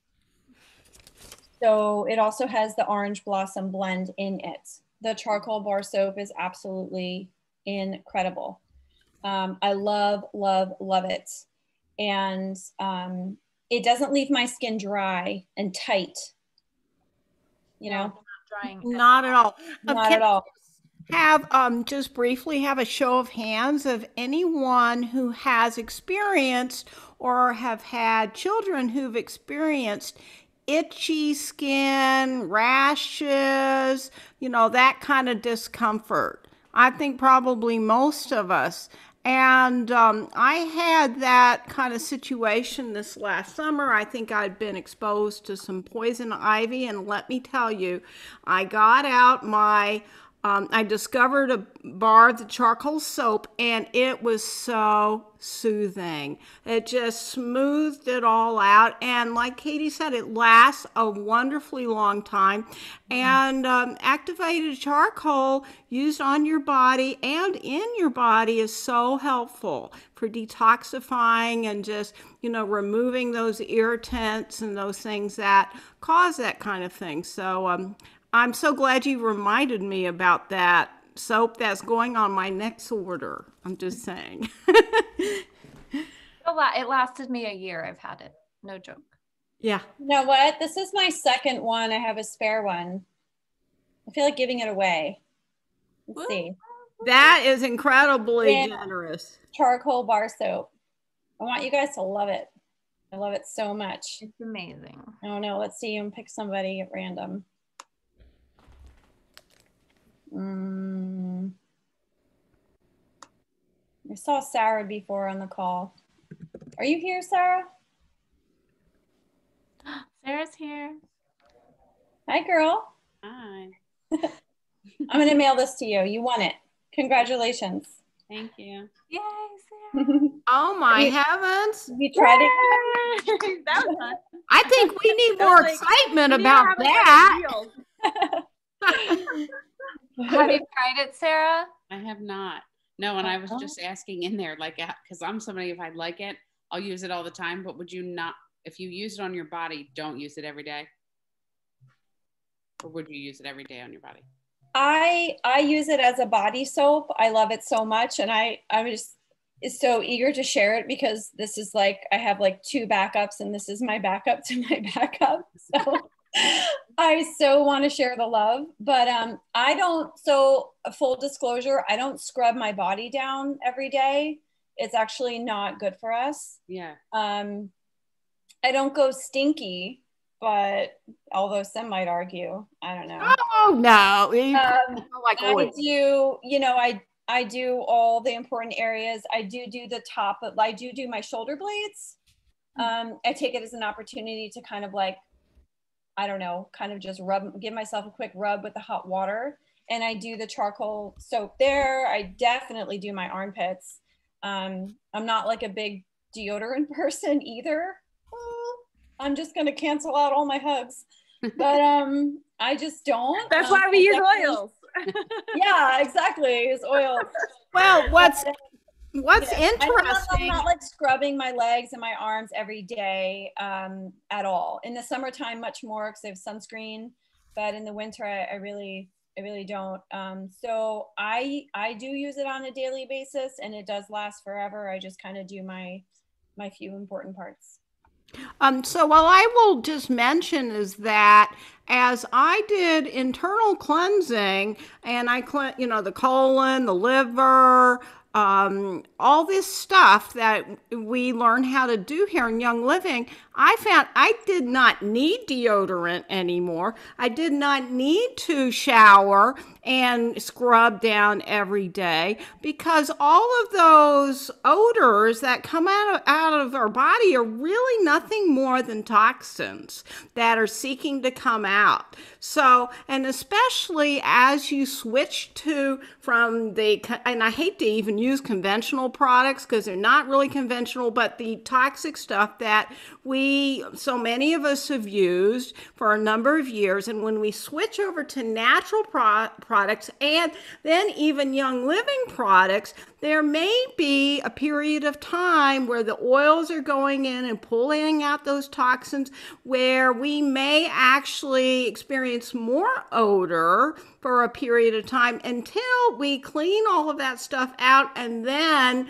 So it also has the orange blossom blend in it. The charcoal bar soap is absolutely incredible. I love, love, love it. And it doesn't leave my skin dry and tight, you know? Not at all. Not at all. Have just briefly have a show of hands of anyone who has experienced or have had children who've experienced itchy skin, rashes, you know, that kind of discomfort. I think probably most of us. And I had that kind of situation this last summer. I think I'd been exposed to some poison ivy, and let me tell you, I got out my I discovered a bar of the charcoal soap, and it was so soothing. It just smoothed it all out. And like Katie said, it lasts a wonderfully long time. And activated charcoal used on your body and in your body is so helpful for detoxifying and just, you know, removing those irritants and those things that cause that kind of thing. So I'm so glad you reminded me about that soap that's going on my next order. I'm just saying. It lasted me a year. I've had it. No joke. Yeah. You know what? This is my second one. I have a spare one. I feel like giving it away. Let's see. That is incredibly generous. Charcoal bar soap. I want you guys to love it. I love it so much. It's amazing. Oh no, let's see. I'm pick somebody at random. I saw Sarah before on the call. Are you here, Sarah? Sarah's here. Hi, girl. Hi. I'm going to mail this to you. You won it. Congratulations. Thank you. Yay, Sarah. Oh my We- heavens. We tried it. That was fun. I think we need That more was like, excitement We need to about have a that. real. Have you tried it, Sarah? I have not. No, and I was just asking in there, like, because I'm somebody, if I like it, I'll use it all the time. But would you not, if you use it on your body, don't use it every day? Or would you use it every day on your body? I use it as a body soap. I love it so much, and I'm just so eager to share it because this is like I have like 2 backups, and this is my backup to my backup. So I so want to share the love, but I don't. So full disclosure, I don't scrub my body down every day. It's actually not good for us. Yeah. I don't go stinky, but although some might argue, I don't know. Oh no. Like I oil. do, you know, I do all the important areas. I do the top, but I do my shoulder blades. I take it as an opportunity to kind of like, I don't know, kind of just give myself a quick rub with the hot water. And I do the charcoal soap there. I definitely do my armpits. I'm not like a big deodorant person either. I'm just going to cancel out all my hugs, but I just don't. That's why we use oils. Yeah, exactly. It's oil. Well, what's Yeah. interesting? I'm not like scrubbing my legs and my arms every day at all. In the summertime, much more because I have sunscreen, but in the winter, I really don't. So I do use it on a daily basis, and it does last forever. I just kind of do my few important parts. So what I will just mention is that as I did internal cleansing and I the colon, the liver, all this stuff that we learn how to do here in Young Living, I found I did not need deodorant anymore. I did not need to shower and scrub down every day because all of those odors that come out of our body are really nothing more than toxins that are seeking to come out. So, and especially as you switch from and I hate to even use conventional products because they're not really conventional, but the toxic stuff that so many of us have used for a number of years. And when we switch over to natural products and then even Young Living products, there may be a period of time where the oils are going in and pulling out those toxins where we may actually experience more odor for a period of time until we clean all of that stuff out, and then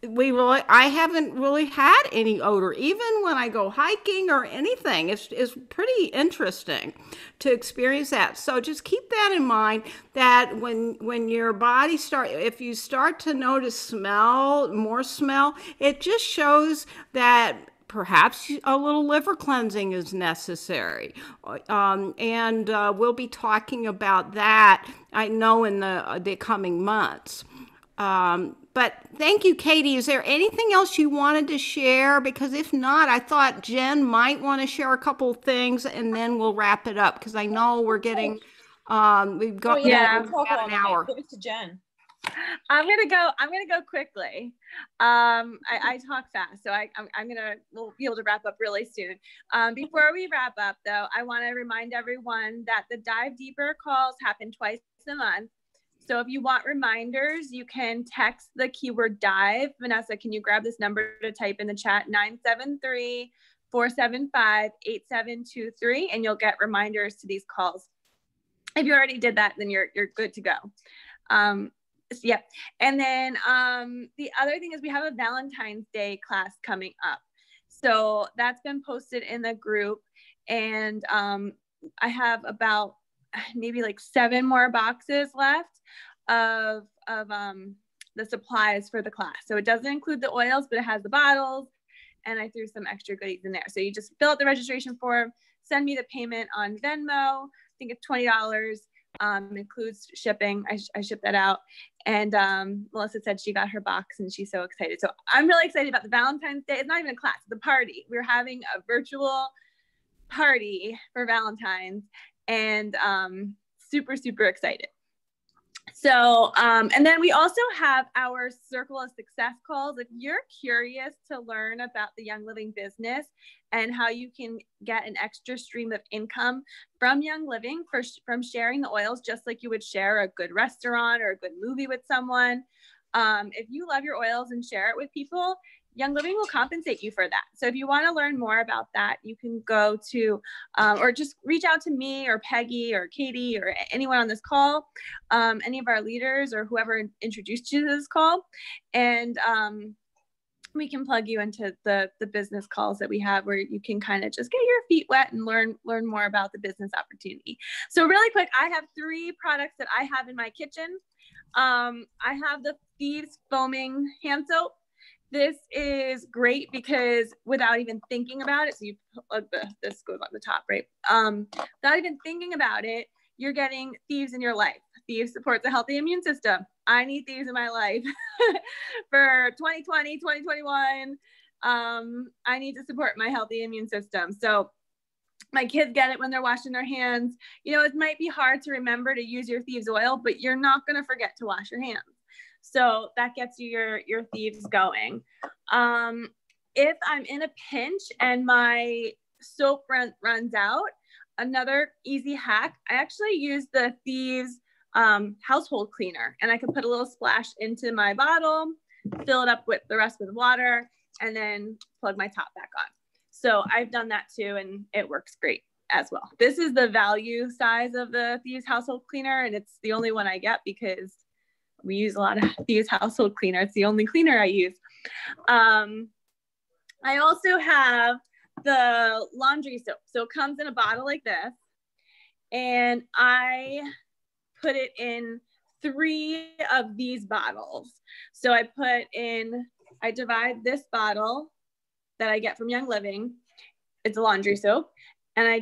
I haven't really had any odor even when I go hiking or anything. It's pretty interesting to experience that. So just keep that in mind, that when your body if you start to notice more smell, it just shows that perhaps a little liver cleansing is necessary. And we'll be talking about that, I know, in the coming months. But thank you, Katie. Is there anything else you wanted to share? Because if not, I thought Jen might want to share a couple of things and then we'll wrap it up because I know we're getting, we've got about an hour. Give it to Jen. I'm gonna go quickly. I talk fast, so we'll be able to wrap up really soon. Before we wrap up, though, I want to remind everyone that the Dive Deeper calls happen twice a month. So if you want reminders, you can text the keyword dive. Vanessa, can you grab this number to type in the chat? 973-475-8723, and you'll get reminders to these calls. If you already did that, then you're good to go. Yeah. And then the other thing is we have a Valentine's Day class coming up. So that's been posted in the group, and I have about maybe like 7 more boxes left of the supplies for the class. So it doesn't include the oils, but it has the bottles, and I threw some extra goodies in there. So you just fill out the registration form, send me the payment on Venmo. I think it's $20. Includes shipping. I ship that out. And Melissa said she got her box and she's so excited. So I'm really excited about the Valentine's Day. It's not even a class, it's a party. We're having a virtual party for Valentine's, and super, super excited. So, and then we also have our Circle of Success calls. If you're curious to learn about the Young Living business and how you can get an extra stream of income from Young Living from sharing the oils, just like you would share a good restaurant or a good movie with someone. If you love your oils and share it with people, Young Living will compensate you for that. So if you want to learn more about that, you can go to, or just reach out to me or Peggy or Katie or anyone on this call, any of our leaders or whoever introduced you to this call. And we can plug you into the business calls that we have where you can kind of just get your feet wet and learn more about the business opportunity. So really quick, I have 3 products that I have in my kitchen. I have the Thieves Foaming Hand Soap. This is great because without even thinking about it, so you plug this goes on the top, right? Without even thinking about it, you're getting Thieves in your life. Thieves supports a healthy immune system. I need Thieves in my life for 2020, 2021. I need to support my healthy immune system. So my kids get it when they're washing their hands. You know, it might be hard to remember to use your Thieves oil, but you're not going to forget to wash your hands. So that gets you your Thieves going. If I'm in a pinch and my soap runs out, another easy hack, I actually use the Thieves household cleaner, and I can put a little splash into my bottle, fill it up with the rest with water, and then plug my top back on. So I've done that too, and it works great as well. This is the value size of the Thieves household cleaner, and it's the only one I get because we use a lot of Thieves household cleaner. It's the only cleaner I use. I also have the laundry soap. So it comes in a bottle like this, and I put it in 3 of these bottles. So I divide this bottle that I get from Young Living. It's a laundry soap. And I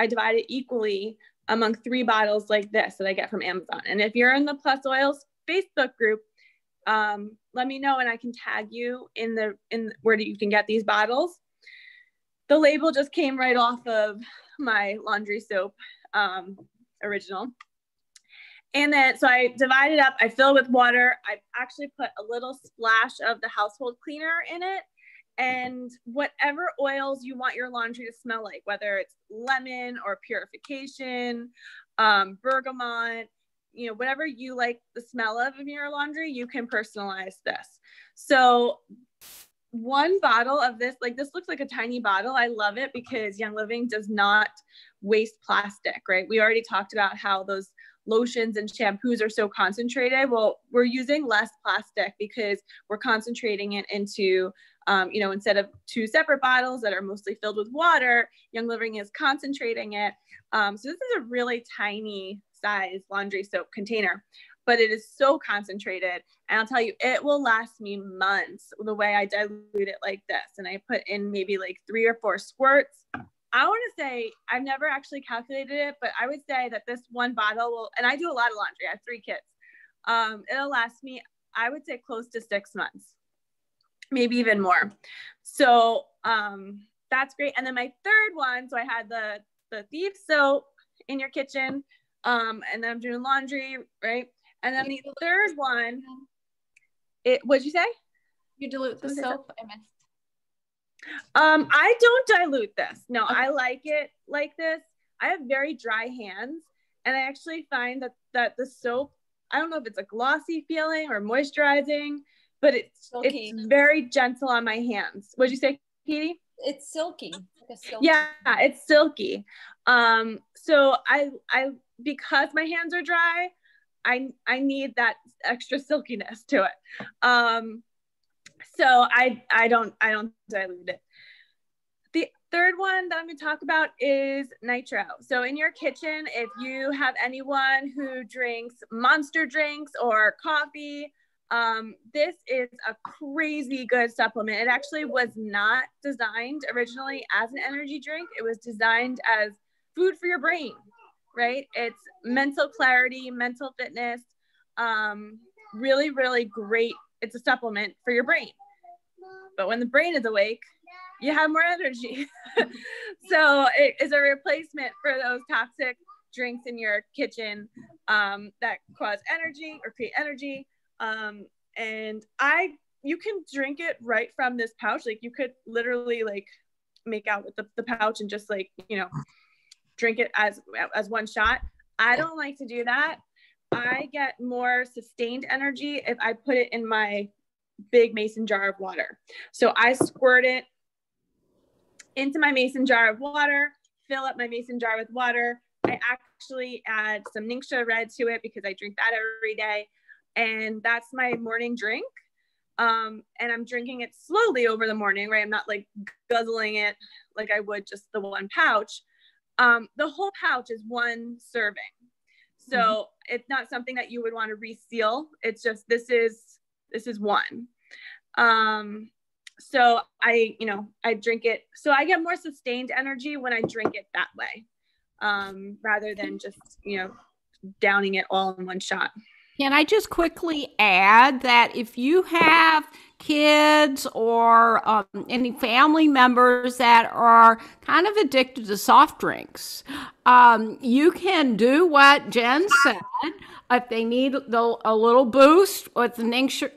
divide it equally among 3 bottles like this that I get from Amazon. And if you're in the Plus Oils Facebook group, let me know and I can tag you in where you can get these bottles. The label just came right off of my laundry soap original. And then, so I divide it up, I fill it with water. I actually put a little splash of the household cleaner in it. And whatever oils you want your laundry to smell like, whether it's lemon or purification, bergamot, you know, whatever you like the smell of in your laundry, you can personalize this. So 1 bottle of this, like this looks like a tiny bottle. I love it because Young Living does not waste plastic, right? We already talked about how those lotions and shampoos are so concentrated. Well, we're using less plastic because we're concentrating it into, you know, instead of 2 separate bottles that are mostly filled with water, Young Living is concentrating it. So this is a really tiny size laundry soap container, but it is so concentrated. And I'll tell you, it will last me months the way I dilute it like this. And I put in maybe like 3 or 4 squirts. I want to say, I've never actually calculated it, but I would say that this 1 bottle will, and I do a lot of laundry, I have 3 kids. It'll last me, I would say close to 6 months, maybe even more. So that's great. And then my 3rd one, so I had the Thieves soap in your kitchen, and then I'm doing laundry, right? And then the 3rd one, what'd you say? You dilute the soap? I missed. I don't dilute this. No, okay. I like it like this. I have very dry hands, and I actually find that the soap, I don't know if it's a glossy feeling or moisturizing, but it's very gentle on my hands. What'd you say, Katie? It's silky. Like a silky. Yeah, it's silky. So I because my hands are dry, I need that extra silkiness to it. So I don't dilute it. The 3rd one that I'm going to talk about is nitro. So in your kitchen, if you have anyone who drinks Monster drinks or coffee, this is a crazy good supplement. It actually was not designed originally as an energy drink. It was designed as food for your brain, right? It's mental clarity, mental fitness, really, really great. It's a supplement for your brain. But when the brain is awake, you have more energy. So it is a replacement for those toxic drinks in your kitchen. that cause energy or create energy. And you can drink it right from this pouch. Like you could literally like make out with the pouch and just like, drink it as one shot. I don't like to do that. I get more sustained energy if I put it in my big mason jar of water. So I squirt it into my mason jar of water, fill up my mason jar with water. I actually add some Ningxia Red to it because I drink that every day. And that's my morning drink. And I'm drinking it slowly over the morning, right? I'm not like guzzling it like I would just the one pouch. The whole pouch is one serving. So it's not something that you would want to reseal. It's just, this is one. So I drink it. So I get more sustained energy when I drink it that way, rather than just, downing it all in one shot. Can I just quickly add that if you have kids or any family members that are kind of addicted to soft drinks, you can do what Jen said. If they need a little boost with the Ningxia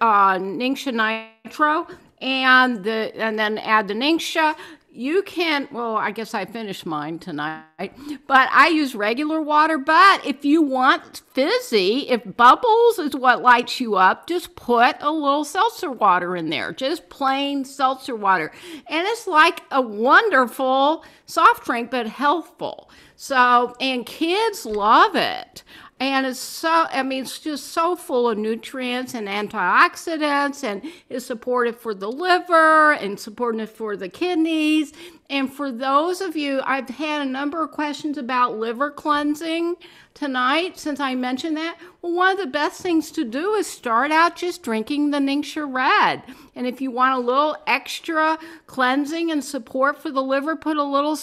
Nitro and then add the Ningxia, you can, well, I guess I finished mine tonight, but I use regular water. But if you want fizzy, if bubbles is what lights you up, just put a little seltzer water in there, just plain seltzer water. And it's like a wonderful soft drink, but healthful. So, and kids love it. And it's just so full of nutrients and antioxidants, and is supportive for the liver and supportive for the kidneys. And for those of you, I've had a number of questions about liver cleansing tonight since I mentioned that. Well, one of the best things to do is start out just drinking the Ningxia Red. And if you want a little extra cleansing and support for the liver, put a little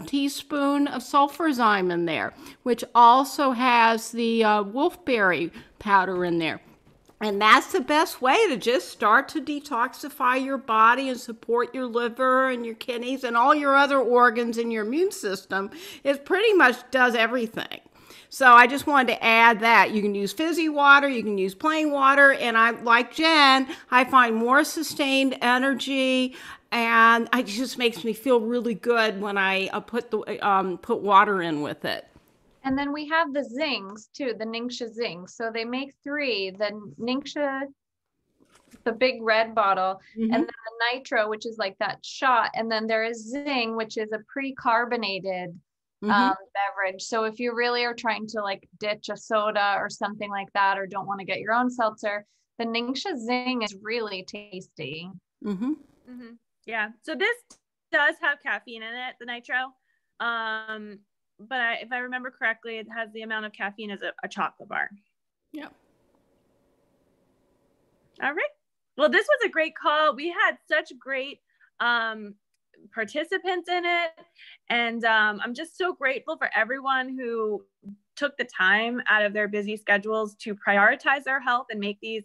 teaspoon of sulfurzyme in there, which also has the wolfberry powder in there. And that's the best way to just start to detoxify your body and support your liver and your kidneys and all your other organs in your immune system. It pretty much does everything. So I just wanted to add that. You can use fizzy water, you can use plain water, and I, like Jen, I find more sustained energy, and it just makes me feel really good when I put water in with it. And then we have the Zings too, the Ningxia Zings. So they make 3, the Ningxia, the big red bottle, and then the Nitro, which is like that shot. And then there is Zing, which is a pre-carbonated beverage. So if you really are trying to like ditch a soda or something like that, or don't want to get your own seltzer, the Ningxia Zing is really tasty. Yeah. So this does have caffeine in it, the Nitro. But if I remember correctly, it has the amount of caffeine as a chocolate bar. Yep. All right. Well, this was a great call. We had such great participants in it. And I'm just so grateful for everyone who took the time out of their busy schedules to prioritize their health and make these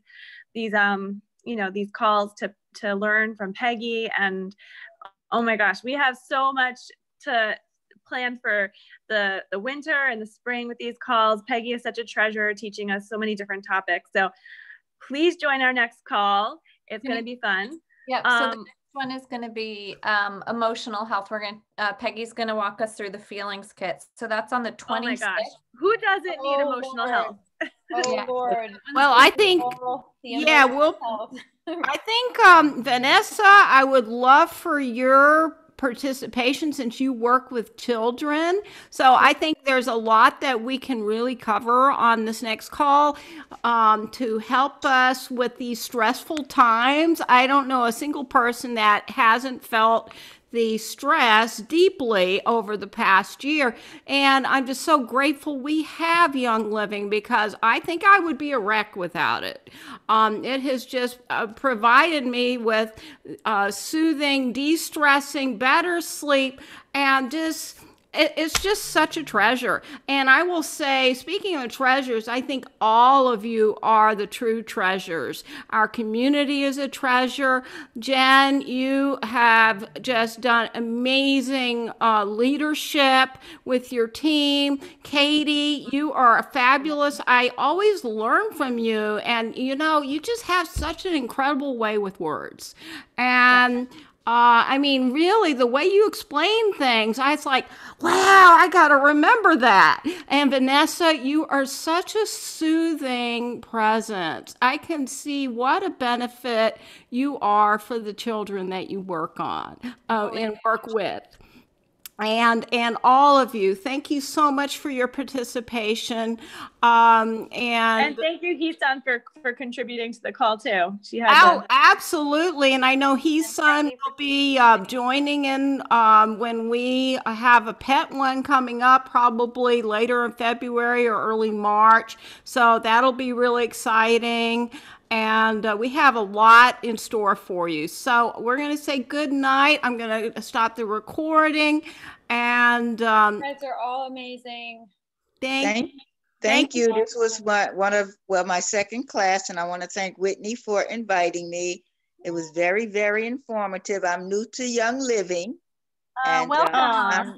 calls to learn from Peggy. And oh my gosh, we have so much to plan for the winter and the spring with these calls. Peggy is such a treasure, teaching us so many different topics. So please join our next call. It's going to be fun. Yep. So the next one is going to be emotional health. Peggy's going to walk us through the feelings kit. So that's on the 26th. Oh my gosh. Who doesn't need emotional health? Oh Lord. Well, I think, I think, Vanessa, I would love for your participation since you work with children. So I think there's a lot that we can really cover on this next call to help us with these stressful times. I don't know a single person that hasn't felt the stress deeply over the past year. And I'm just so grateful we have Young Living, because I think I would be a wreck without it. It has just provided me with soothing, de-stressing, better sleep, and just It's just such a treasure. And I will say, speaking of treasures, I think all of you are the true treasures. Our community is a treasure. Jen, you have just done amazing leadership with your team. Katie, you are fabulous. I always learn from you. And, you know, you just have such an incredible way with words. And I mean, really, the way you explain things, I was like, wow, I got to remember that. And Vanessa, you are such a soothing presence. I can see what a benefit you are for the children that you work on and work with. And all of you, thank you so much for your participation. And thank you, Heesun, for contributing to the call too. She had absolutely. And I know Heesun will be joining in when we have a pet one coming up, probably later in February or early March. So that'll be really exciting. And we have a lot in store for you. So we're going to say good night. I'm going to stop the recording. And you guys are all amazing. Thank you. This was my second class, and I want to thank Whitney for inviting me. It was very, very informative. I'm new to Young Living. Welcome.